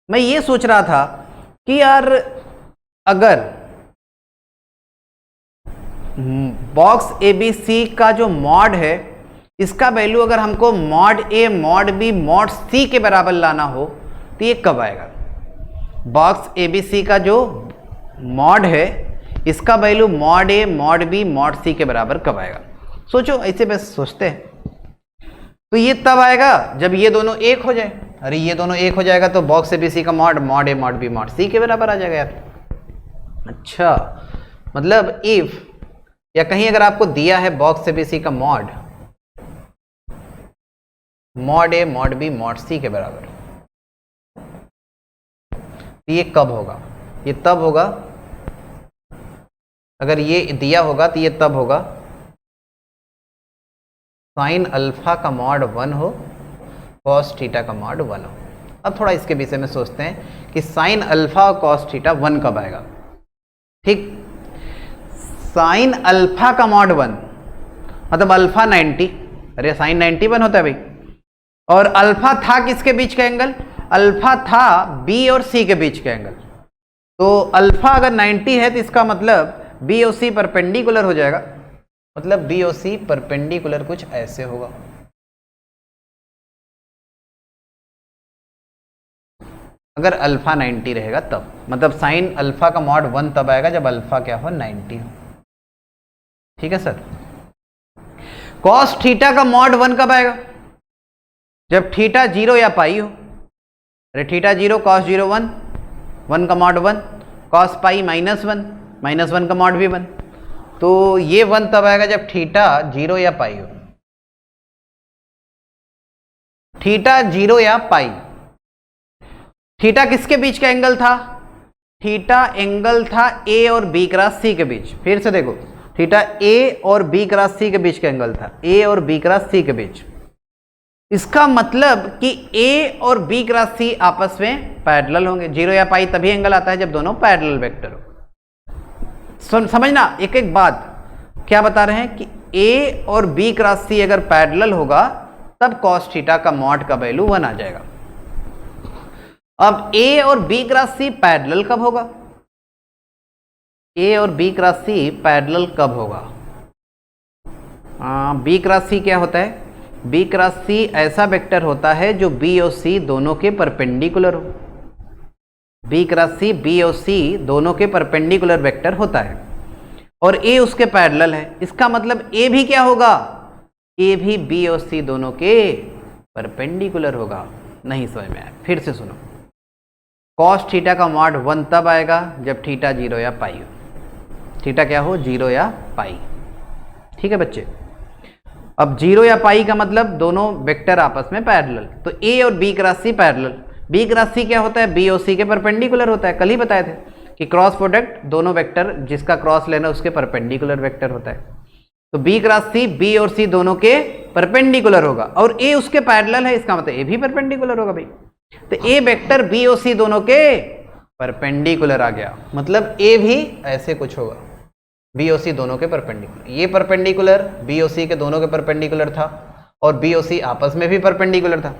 मैं ये सोच रहा था कि यार अगर बॉक्स ए बी सी का जो मॉड है इसका वैल्यू अगर हमको mod A mod B mod सी के बराबर लाना हो तो ये कब आएगा। बॉक्स ए बी सी का जो मॉड है इसका value mod A mod B mod सी के बराबर कब आएगा। सोचो, ऐसे बस सोचते हैं। तो ये तब आएगा जब ये दोनों एक हो जाए। अरे ये दोनों एक हो जाएगा तो बॉक्स ए बी सी का mod mod A mod B mod सी के बराबर आ जाएगा यार। अच्छा, मतलब इफ, या कहीं अगर आपको दिया है बॉक्स ए बी सी का mod mod A mod B mod सी के बराबर, तो ये कब होगा, ये तब होगा, अगर ये दिया होगा तो ये तब होगा साइन अल्फा का मॉड 1 हो कॉस थीटा का मॉड 1 हो। अब थोड़ा इसके विषय में सोचते हैं कि साइन अल्फा और कॉस थीटा 1 कब आएगा, ठीक। साइन अल्फा का मॉड 1 मतलब अल्फा 90, अरे साइन 90 1 होता है भाई, और अल्फा था किसके बीच का एंगल, अल्फा था बी और सी के बीच का एंगल। तो अल्फा अगर 90 है तो इसका मतलब बी और सी परपेंडिकुलर हो जाएगा, मतलब बी और सी परपेंडिकुलर कुछ ऐसे होगा। अगर अल्फा 90 रहेगा तब, मतलब साइन अल्फा का मॉड 1 तब आएगा जब अल्फा क्या हो 90 हो। ठीक है सर। कॉस थीटा का मॉड 1 कब आएगा? जब थीटा 0 या पाई हो। अरे थीटा 0 कॉस 0 1, 1 का मॉड 1, कॉस पाई -1, -1 का मॉड भी 1। तो ये 1 तब आएगा जब थीटा 0 या पाई हो। थीटा 0 या पाई। थीटा किसके बीच का एंगल था? थीटा एंगल था ए और बी क्रॉस सी के बीच। फिर से देखो, थीटा ए और बी क्रॉस सी के बीच का एंगल था, ए और बी क्रॉस सी के बीच। इसका मतलब कि ए और बी क्रॉस सी आपस में पैरेलल होंगे। 0 या पाई तभी एंगल आता है जब दोनों पैरेलल वेक्टर हो। समझना एक एक बात, क्या बता रहे हैं कि ए और बी क्रॉस सी अगर पैरेलल होगा तब कॉस थीटा का मॉड का वैल्यू 1 आ जाएगा। अब ए और बी क्रॉस सी पैरेलल कब होगा? ए और बी क्रॉस सी पैरेलल कब होगा? बी क्रॉस सी क्या होता है? बी क्रॉस सी ऐसा वेक्टर होता है जो बी और सी दोनों के परपेंडिकुलर हो। बी क्रॉस सी बी और सी दोनों के परपेंडिकुलर वेक्टर होता है और ए उसके पैरेलल है। इसका मतलब ए भी क्या होगा? ए भी बी और सी दोनों के परपेंडिकुलर होगा। नहीं समझ में आया? फिर से सुनो, कॉस थीटा का मॉड 1 तब आएगा जब थीटा 0 या पाई हो। थीटा क्या हो? 0 या पाई। ठीक है बच्चे। अब 0 या पाई का मतलब दोनों वेक्टर आपस में पैरेलल, तो ए और B cross C parallel. B cross C क्या होता है? बी और सी के परपेंडिकुलर होता है। कल ही बताए थे कि क्रॉस प्रोडक्ट दोनों वेक्टर जिसका क्रॉस लेना उसके परपेंडिकुलर वेक्टर होता है। तो बी क्रॉस सी बी और सी दोनों के परपेंडिकुलर होगा और ए उसके पैरेलल है, इसका मतलब ए भी परपेंडिकुलर होगा भाई। तो ए वेक्टर बी और सी दोनों के परपेंडिकुलर आ गया, मतलब ए भी ऐसे कुछ होगा, बी और सी दोनों के परपेंडिकुलर। ये परपेंडिकुलर बी और सी के दोनों के परपेंडिकुलर था और बी और सी आपस में भी परपेंडिकुलर था।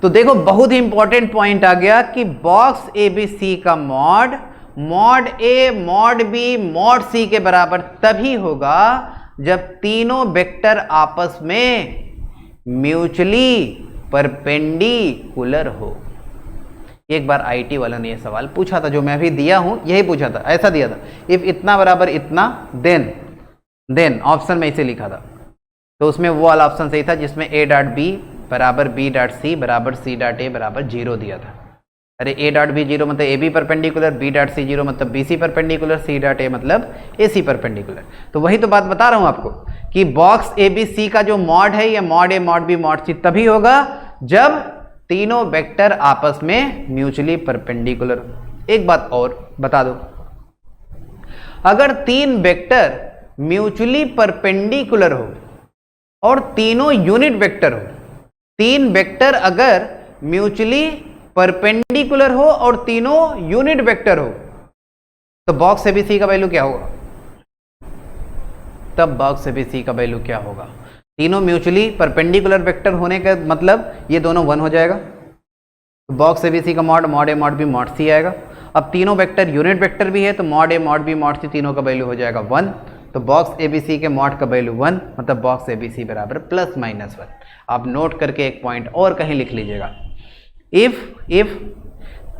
तो देखो बहुत ही इंपॉर्टेंट पॉइंट आ गया कि बॉक्स ए बी सी का mod A mod B mod सी के बराबर तभी होगा जब तीनों वेक्टर आपस में म्यूचुअली परपेंडिकुलर हो। एक बार आईटी वाला ने यह सवाल पूछा था, जो मैं भी दिया हूं, यही पूछा था, ऐसा दिया था, इफ इतना बराबर इतना देन ऑप्शन में इसे लिखा था। तो उसमें वो वाला ऑप्शन सही था जिसमें ए डॉट बी बराबर बी डॉट सी बराबर सी डॉट ए बराबर 0 दिया था। अरे ए डॉट बी 0 मतलब A B perpendicular, B dot C 0 मतलब B C perpendicular, C dot A मतलब ए सी परपेंडिकुलर। तो वही तो बात बता रहा हूं आपको कि बॉक्स ए बी सी का जो मॉड है ये mod A mod B mod सी तभी होगा जब तीनों वेक्टर आपस में म्यूचुअली परपेंडिकुलर। एक बात और बता दो, अगर तीन वेक्टर म्यूचुअली परपेंडिकुलर हो और तीनों यूनिट वेक्टर हो, तीन वेक्टर अगर म्यूचुअली परपेंडिकुलर हो और तीनों यूनिट वेक्टर हो, तो बॉक्स एबीसी का वैल्यू क्या होगा? तब बॉक्स एबीसी का वैल्यू क्या होगा? तीनों म्यूचुअली परपेंडिकुलर वेक्टर होने का मतलब ये दोनों 1 हो जाएगा, तो बॉक्स एबीसी का mod A mod B mod सी आएगा। अब तीनों वेक्टर यूनिट वेक्टर भी है तो mod A mod B mod सी तीनों का वैल्यू हो जाएगा 1, तो बॉक्स एबीसी के मॉड का वैल्यू 1 मतलब बॉक्स एबीसी बराबर ±1। आप नोट करके एक पॉइंट और कहीं लिख लीजिएगा, if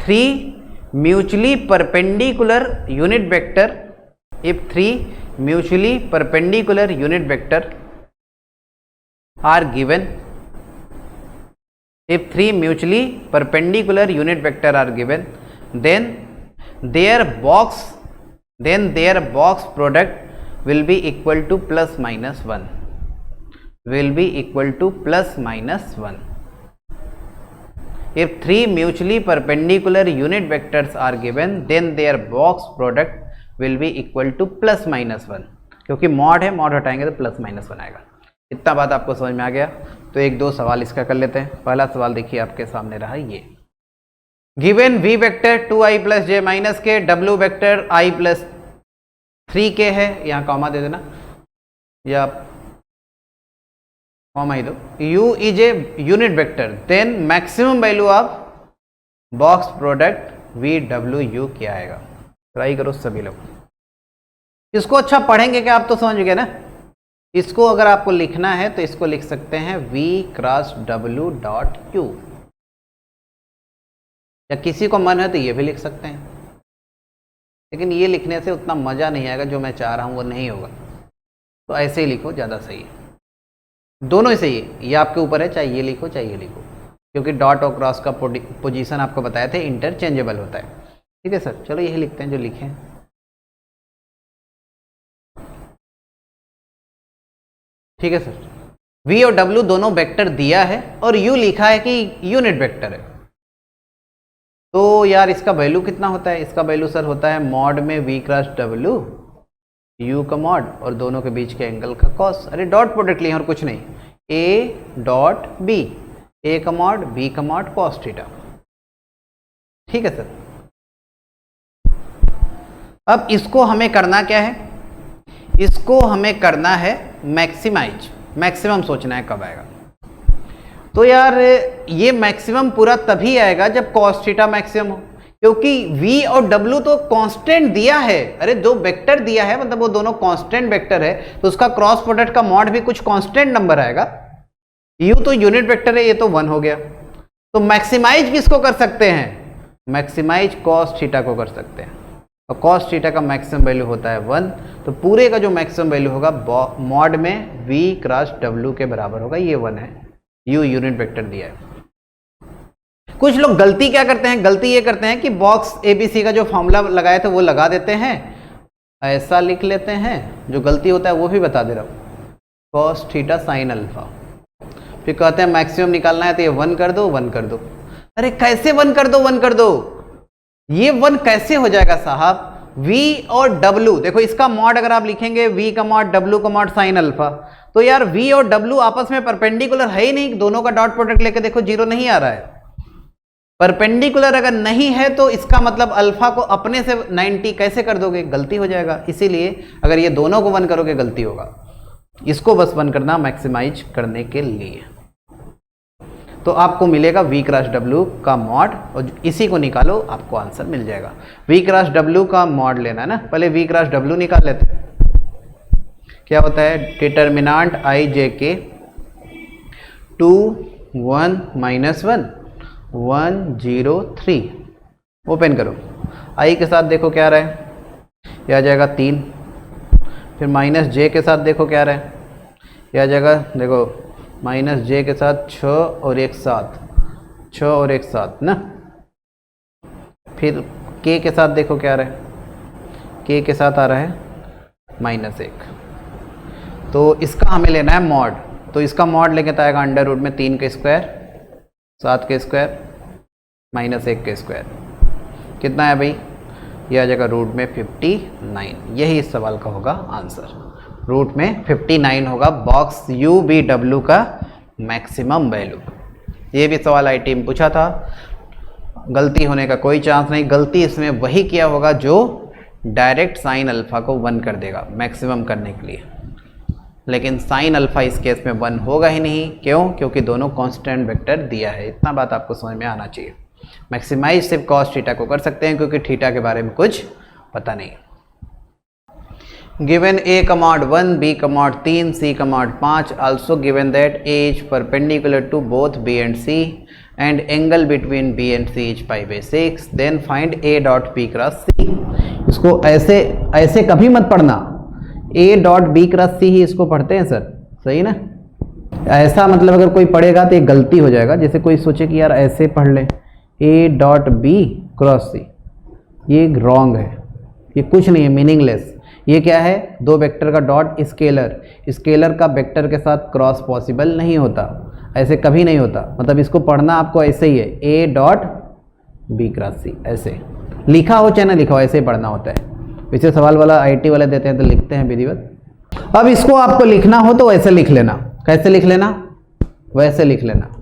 3 mutually perpendicular unit vector, if 3 mutually perpendicular unit vector are given, if 3 mutually perpendicular unit vector are given, then their box product will be equal to ±1, will be equal to ±1. If 3 mutually perpendicular unit vectors are given, then their box product will be equal to ±1, क्योंकि mod है, mod हटाएंगे तो +-1 आएगा। इतना बात आपको समझ में आ गया? तो एक दो सवाल इसका कर लेते हैं। पहला सवाल देखिए आपके सामने रहा ये, given v vector 2i + j - k, w vector i + 3k है, यहाँ कॉमा दे देना या कॉमा ही दो, u is a unit vector, then maximum value of box product VWU क्या आएगा? ट्राई करो सभी लोग। इसको अच्छा पढ़ेंगे क्या? आप तो समझ गए ना। इसको अगर आपको लिखना है तो इसको लिख सकते हैं V × W.U, या किसी को मन है तो ये भी लिख सकते हैं, लेकिन ये लिखने से उतना मज़ा नहीं आएगा, जो मैं चाह रहा हूँ वो नहीं होगा। तो ऐसे ही लिखो, ज़्यादा सही है। दोनों ही सही है, ये आपके ऊपर है, चाहे ये लिखो चाहे ये लिखो, क्योंकि डॉट और क्रॉस का पोजीशन आपको बताया थे इंटरचेंजेबल होता है। ठीक है सर, चलो यही लिखते हैं जो लिखे हैं। ठीक है सर, v और w दोनों वेक्टर दिया है और u लिखा है कि यूनिट वेक्टर है। तो यार इसका वैल्यू कितना होता है? इसका वैल्यू सर होता है मॉड में v क्रॉस w, u का मॉड और दोनों के बीच के एंगल का कॉस। अरे डॉट प्रोडक्ट लिए और कुछ नहीं, a डॉट b, a का मॉड b का मॉड कॉस थीटा। ठीक है सर, अब इसको हमें करना क्या है? इसको हमें करना है मैक्सिमाइज, मैक्सिमम सोचना है कब आएगा। तो यार ये मैक्सिमम पूरा तभी आएगा जब कॉस थीटा मैक्सिमम हो, क्योंकि v और w तो कांस्टेंट दिया है। अरे जो वेक्टर दिया है मतलब वो दोनों कांस्टेंट वेक्टर है, तो उसका क्रॉस प्रोडक्ट का मॉड भी कुछ कांस्टेंट नंबर आएगा। u तो यूनिट वेक्टर है, ये तो 1 हो गया। तो मैक्सिमाइज किसको कर सकते हैं? मैक्सिमाइज कॉस थीटा को कर सकते हैं, और कॉस थीटा का मैक्सिमम वैल्यू होता है 1। तो पूरे का जो मैक्सिमम वैल्यू होगा मॉड में v क्रॉस w के बराबर होगा, ये 1 है, u यूनिट वेक्टर दिया है। कुछ लोग गलती क्या करते हैं? गलती ये करते हैं कि बॉक्स ABC का जो फॉर्मूला लगाए थे वो लगा देते हैं, ऐसा लिख लेते हैं। जो गलती होता है वो भी बता दे रहा हूँ, कॉस थीटा साइन अल्फा। फिर कहते हैं मैक्सिमम निकालना है तो ये 1 कर दो, 1 कर दो। अरे कैसे 1 कर दो, 1 कर दो? ये 1 कैसे हो जाएगा साहब? v और w, देखो इसका मॉड अगर आप लिखेंगे v का मॉड w का मॉड साइन अल्फा, तो यार v और w आपस में परपेंडिकुलर है ही नहीं। दोनों का डॉट प्रोडक्ट लेके देखो, 0 नहीं आ रहा है। परपेंडिकुलर अगर नहीं है तो इसका मतलब अल्फा को अपने से 90 कैसे कर दोगे? गलती हो जाएगा। इसीलिए अगर ये दोनों को 1 करोगे गलती होगा। इसको बस 1 करना मैक्सिमाइज करने के लिए। तो आपको मिलेगा v क्रॉस w का मॉड, और इसी को निकालो आपको आंसर मिल जाएगा। v क्रॉस w का मॉड लेना है ना, पहले v क्रॉस w निकाल लेते हैं। क्या होता है? डिटर्मिनांट i j के 2 1 -1 1 0 3। ओपन करो, i के साथ देखो क्या आ रहा है, यह आ जाएगा 3। फिर माइनस j के साथ देखो क्या आ रहा है, यह आ जाएगा, देखो माइनस j के साथ 6 और 1 7, 6 और 1 7 ना। फिर k के साथ देखो क्या आ रहा है, k के साथ आ रहा है -1। तो इसका हमें लेना है मॉड, तो इसका मॉड लेके तो आएगा अंडर रूट में 3 के स्क्वायर 7 के स्क्वायर -1 के स्क्वायर। कितना है भाई? यह आ जाएगा रूट में 59। यही इस सवाल का होगा आंसर, रूट में 59 होगा बॉक्स UVW का मैक्सिमम वैल्यू। ये भी सवाल IT में पूछा था, गलती होने का कोई चांस नहीं। गलती इसमें वही किया होगा जो डायरेक्ट साइन अल्फा को 1 कर देगा मैक्सिमम करने के लिए, लेकिन साइन अल्फा इस केस में 1 होगा ही नहीं। क्यों? क्योंकि दोनों कांस्टेंट वेक्टर दिया है। इतना बात आपको समझ में आना चाहिए। मैक्सिमाइज सिर्फ कॉस थीटा को कर सकते हैं क्योंकि थीटा के बारे में कुछ पता नहीं। गिवन a का मॉड 1, b का मॉड 3, c का mod 5, also given that a is perpendicular to both b and c and angle between b and c is π/6, then find a dot b cross c। इसको ऐसे ऐसे कभी मत पढ़ना, a dot b cross c ही इसको पढ़ते हैं sir, सही ना। ऐसा मतलब अगर कोई पढ़ेगा तो ये गलती हो जाएगा। जैसे कोई सोचे कि यार ऐसे पढ़ ले a dot b cross c, ये रॉन्ग है, ये कुछ नहीं है, मीनिंगलेस। ये क्या है? दो वेक्टर का डॉट स्केलर, स्केलर का वेक्टर के साथ क्रॉस पॉसिबल नहीं होता, ऐसे कभी नहीं होता। मतलब इसको पढ़ना आपको ऐसे ही है, a dot b cross c, ऐसे लिखा हो चाहे ना लिखा हो ऐसे ही पढ़ना होता है। वैसे सवाल वाला IT वाले देते हैं तो लिखते हैं विधिवत। अब इसको आपको लिखना हो तो वैसे लिख लेना। कैसे लिख लेना? वैसे लिख लेना।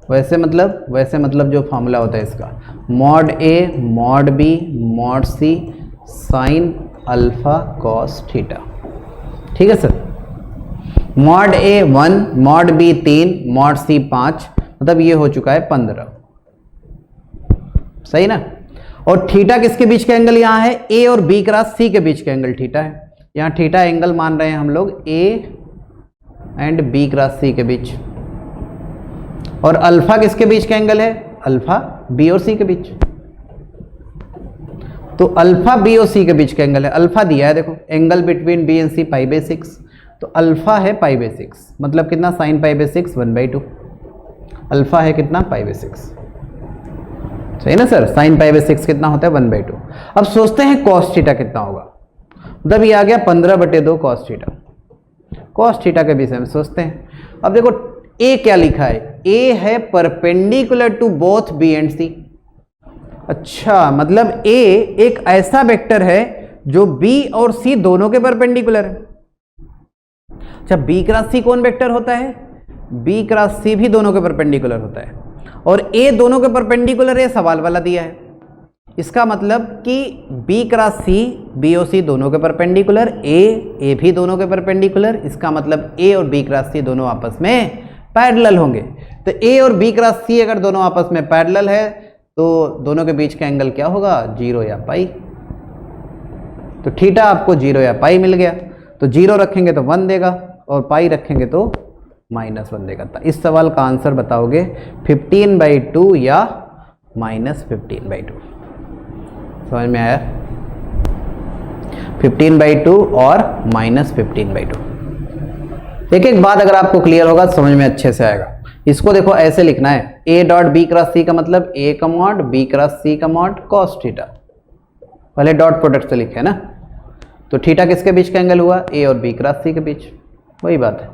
वैसे मतलब जो फॉर्मूला होता है इसका, mod a mod b mod c sign alpha cos theta. ठीक है sir. Mod a 1, mod b 3, mod c 5, मतलब ये हो चुका है 15। सही ना। और थीटा किसके बीच का एंगल यहाँ है? a और b क्रॉस c के बीच का एंगल थीटा है। यहाँ थीटा एंगल मान रहे हैं हम लोग a and b cross c के बीच। और अल्फा किसके बीच का एंगल है? अल्फा बी और सी के बीच। तो अल्फा बी और सी के बीच का एंगल है, अल्फा दिया है देखो, एंगल बिटवीन बी एंड सी π/6, तो अल्फा है π/6, मतलब कितना sin π/6 1/2, अल्फा है कितना π/6, सही ना सर, sin π/6 कितना होता है 1/2। अब सोचते हैं cos थीटा कितना होगा, मतलब ये आ गया 15/2 cos थीटा, cos थीटा के विषय में सोचते हैं। अब देखो a क्या लिखा है, a है perpendicular to both b and c। अच्छा, मतलब a एक ऐसा वेक्टर है जो b और c दोनों के परपेंडिकुलर है। अच्छा, b क्रॉस c कौन वेक्टर होता है, b क्रॉस c भी दोनों के परपेंडिकुलर होता है, और a दोनों के परपेंडिकुलर है, सवाल वाला दिया है। इसका मतलब कि b क्रॉस c b और c दोनों के परपेंडिकुलर, a भी दोनों के परपेंडिकुलर, इसका मतलब a और b क्रॉस c दोनों आपस में पैरेलल होंगे। तो a और b क्रॉस c अगर दोनों आपस में पैरेलल है तो दोनों के बीच का एंगल क्या होगा, 0 या पाई। तो थीटा आपको 0 या पाई मिल गया, तो 0 रखेंगे तो 1 देगा और पाई रखेंगे तो -1 देगा। तो इस सवाल का आंसर बताओगे 15/2 या -15/2। समझ में आया, 15/2 और -15/2। एक एक बात अगर आपको क्लियर होगा तो समझ में अच्छे से आएगा। इसको देखो ऐसे लिखना है, a dot B cross C का मतलब a का मॉड b क्रॉस c का मॉड cos थीटा, पहले डॉट प्रोडक्ट से लिखे है ना। तो थीटा किसके बीच का एंगल हुआ, a और b क्रॉस c के बीच, वही बात है।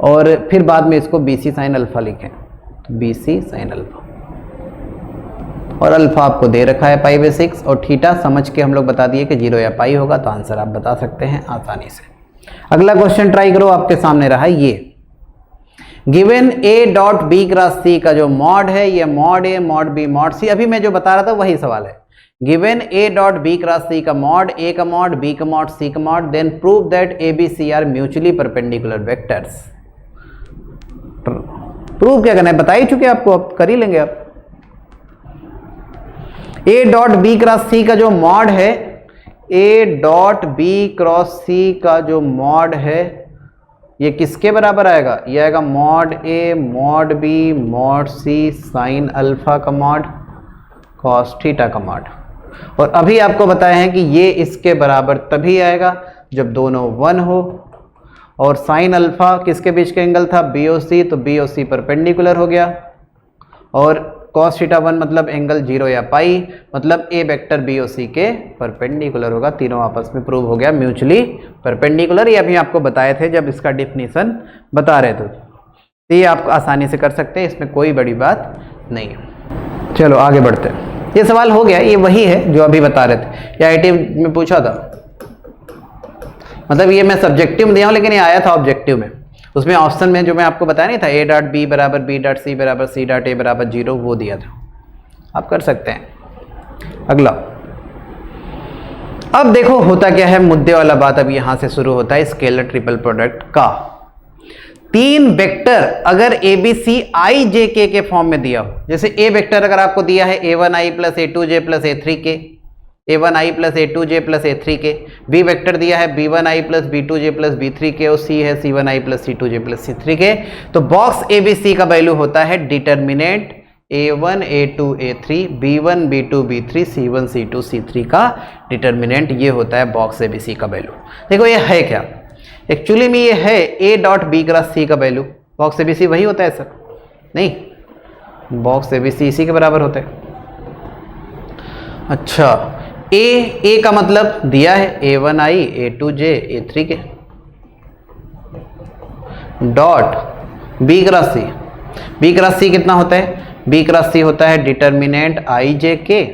और फिर बाद में इसको bc साइन अल्फा लिखें, तो bc साइन अल्फा, और अल्फा आपको दे रखा है π/6, और थीटा समझ के हम लोग बता दिए कि 0 या पाई होगा, तो आंसर आप बता सकते हैं आसानी से। अगला क्वेश्चन ट्राई करो, आपके सामने रहा ये, given a dot B cross C का जो मॉड है ये mod a mod b mod c, अभी मैं जो बता रहा था वही सवाल है। Given a dot B cross C का मॉड a का मॉड b का मॉड c का mod, then prove that a b c are mutually perpendicular vectors. Prove क्या करना है, बता ही चुके आपको, अब कर ही लेंगे आप। a dot B cross c का जो मॉड है, a dot B cross c का जो मॉड है ये किसके बराबर आएगा, ये आएगा mod a mod b mod c sine alpha का मॉड cos थीटा का मॉड। और अभी आपको बताया है कि ये इसके बराबर तभी आएगा जब दोनों 1 हो, और साइन अल्फा किसके बीच का एंगल था, b और c, तो b और c परपेंडिकुलर हो गया, और cos थीटा 1 मतलब एंगल 0 या पाई, मतलब a वेक्टर b और c के परपेंडिकुलर होगा, तीनों आपस में प्रूव हो गया म्यूचुअली परपेंडिकुलर। ये अभी आपको बताए थे जब इसका डिफिनीशन बता रहे थे, तो ये आप आसानी से कर सकते हैं, इसमें कोई बड़ी बात नहीं है। चलो आगे बढ़ते हैं, ये सवाल हो गया, ये वही है जो अभी बता रहे थे, ये आईटी में पूछा था, मतलब ये मैं सब्जेक्टिव में दिया हूँ लेकिन ये आया था ऑब्जेक्टिव में, उसमें ऑप्शन में जो मैं आपको बताया नहीं था a डॉट बी बराबर b डॉट c बराबर c डॉट a बराबर 0, वो दिया था, आप कर सकते हैं। अगला, अब देखो होता क्या है, मुद्दे वाला बात अब यहां से शुरू होता है, स्केलर ट्रिपल प्रोडक्ट का। 3 वेक्टर अगर a b c i j k के फॉर्म में दिया हो, जैसे a वेक्टर अगर आपको दिया है a1i plus a2j plus a3k, a1i plus a2j plus a3k, b vector दिया है b1i plus b2j plus b3k, और c है c1i plus c2j plus c3k, तो बॉक्स abc का वैल्यू होता है determinant a1 a2 a3 b1 b2 b3 c1 c2 c3 का determinant, ये होता है बॉक्स abc का वैल्यू। देखो ये है क्या, एक्चुअली में ये है a dot B cross c का वैल्यू, बॉक्स abc वही होता है सर, नहीं, बॉक्स abc इसी के बराबर होता है। अच्छा, a का मतलब दिया है a1i a2j a3k, dot b cross c कितना होता है, b क्रॉस c होता है डिटर्मिनेंट i j k,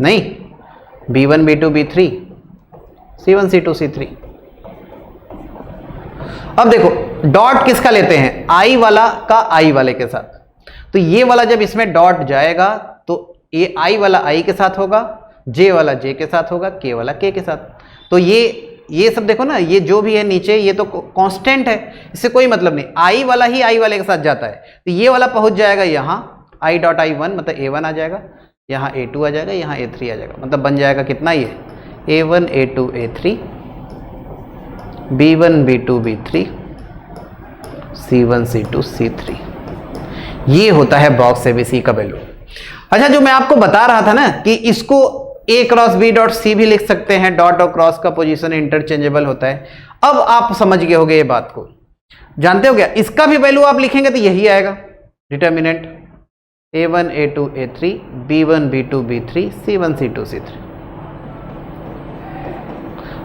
नहीं, b1 b2 b3 c1 c2 c3। अब देखो डॉट किसका लेते हैं, i वाला का i वाले के साथ, तो ये वाला जब इसमें डॉट जाएगा तो ये i वाला i के साथ होगा, j वाला j के साथ होगा, k वाला k के साथ। तो ये सब देखो ना, ये जो भी है नीचे ये तो कांस्टेंट है, इससे कोई मतलब नहीं, i वाला ही i वाले के साथ जाता है, तो ये वाला पहुंच जाएगा यहाँ i डॉट i1 मतलब a1 आ जाएगा, यहाँ a2 आ जाएगा, यहाँ a3 आ जाएगा, मतलब बन जाएगा कितना, ये a1 a2 a3 b1 b2 b3 c1 c2 c3। ये होता है बॉक्स एबीसी का वैल्यू। अच्छा, जो मैं आपको बता रहा था ना कि इसको ए क्रॉस बी डॉट सी भी लिख सकते हैं, डॉट और क्रॉस का पोजीशन इंटरचेंजेबल होता है। अब आप समझ गए होगे ये बात को, जानते हो क्या, इसका भी वैल्यू आप लिखेंगे तो यही आएगा, determinant a1 a2 a3 b1 b2 b3 c1 c2 c3।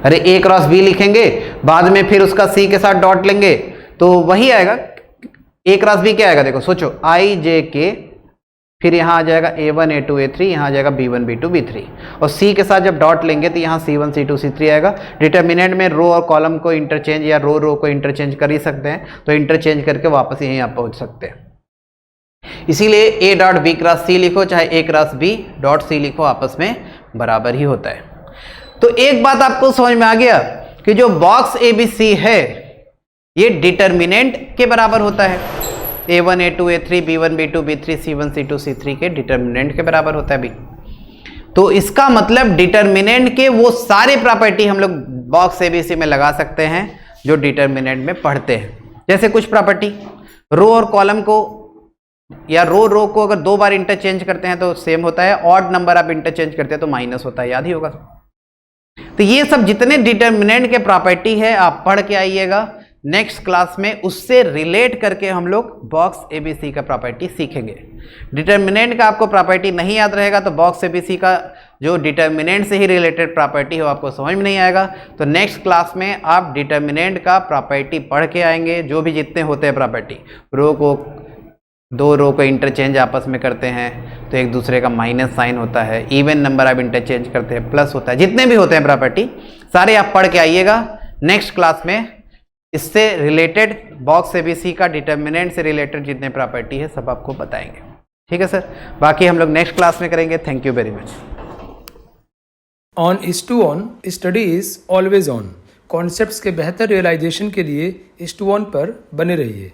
अरे ए क्रॉस बी लिखेंगे, बाद में फिर उसका सी के साथ डॉट लेंगे तो वही आएगा। ए क्रॉस बी क्या आएगा, देखो सोचो, आई जे के, फिर यहाँ आ जाएगा a1 a2 a3, यहाँ आ जाएगा b1 b2 b3, और c के साथ जब डॉट लेंगे तो यहाँ c1 c2 c3 आएगा। डिटर्मिनेंट में रो और कॉलम को इंटरचेंज या रो को इंटरचेंज कर ही सकते हैं, तो इंटरचेंज करके वापस यहीं आप पहुँच सकते हैं। इसीलिए a dot B cross C लिखो चाहे a cross B dot C लिखो, आपस में बराबर ही होता है। तो एक बात आपको समझ में आ गया कि जो बॉक्स ABC है ये डिटर्मिनेंट के बराबर होता है, a1 a2 a3 b1 b2 b3 c1 c2 c3 के डिटर्मिनेंट के बराबर होता है भी। तो इसका मतलब डिटर्मिनेंट के वो सारे प्रॉपर्टी हम लोग बॉक्स ABC में लगा सकते हैं जो डिटर्मिनेंट में पढ़ते हैं। जैसे कुछ प्रॉपर्टी, रो और कॉलम को या रो को अगर 2 बार इंटरचेंज करते हैं तो सेम होता है, ऑड नंबर आप इंटरचेंज करते हैं तो माइनस होता है, याद ही होगा। तो ये सब जितने डिटर्मिनेंट के प्रॉपर्टी है आप पढ़ के आइएगा, नेक्स्ट क्लास में उससे रिलेट करके हम लोग बॉक्स ABC का प्रॉपर्टी सीखेंगे। डिटर्मिनेंट का आपको प्रॉपर्टी नहीं याद रहेगा तो बॉक्स ABC का जो डिटर्मिनेंट से ही रिलेटेड प्रॉपर्टी हो आपको समझ में नहीं आएगा। तो नेक्स्ट क्लास में आप डिटर्मिनेंट का प्रॉपर्टी पढ़ के आएंगे, जो भी जितने होते हैं प्रॉपर्टी, रो को 2 रो को इंटरचेंज आपस में करते हैं तो एक दूसरे का माइनस साइन होता है, इवन नंबर आप इंटरचेंज करते हैं प्लस होता है, जितने भी होते हैं प्रॉपर्टी सारे आप पढ़ के आइएगा। नेक्स्ट क्लास में इससे रिलेटेड बॉक्स ABC का डिटर्मिनेंट से रिलेटेड जितने प्रॉपर्टी है सब आपको बताएंगे। ठीक है सर, बाकी हम लोग नेक्स्ट क्लास में करेंगे। Thank you very much. On is to on, study is always on. Concepts के बेहतर रियलाइजेशन के लिए इज टू ऑन पर बने रहिए।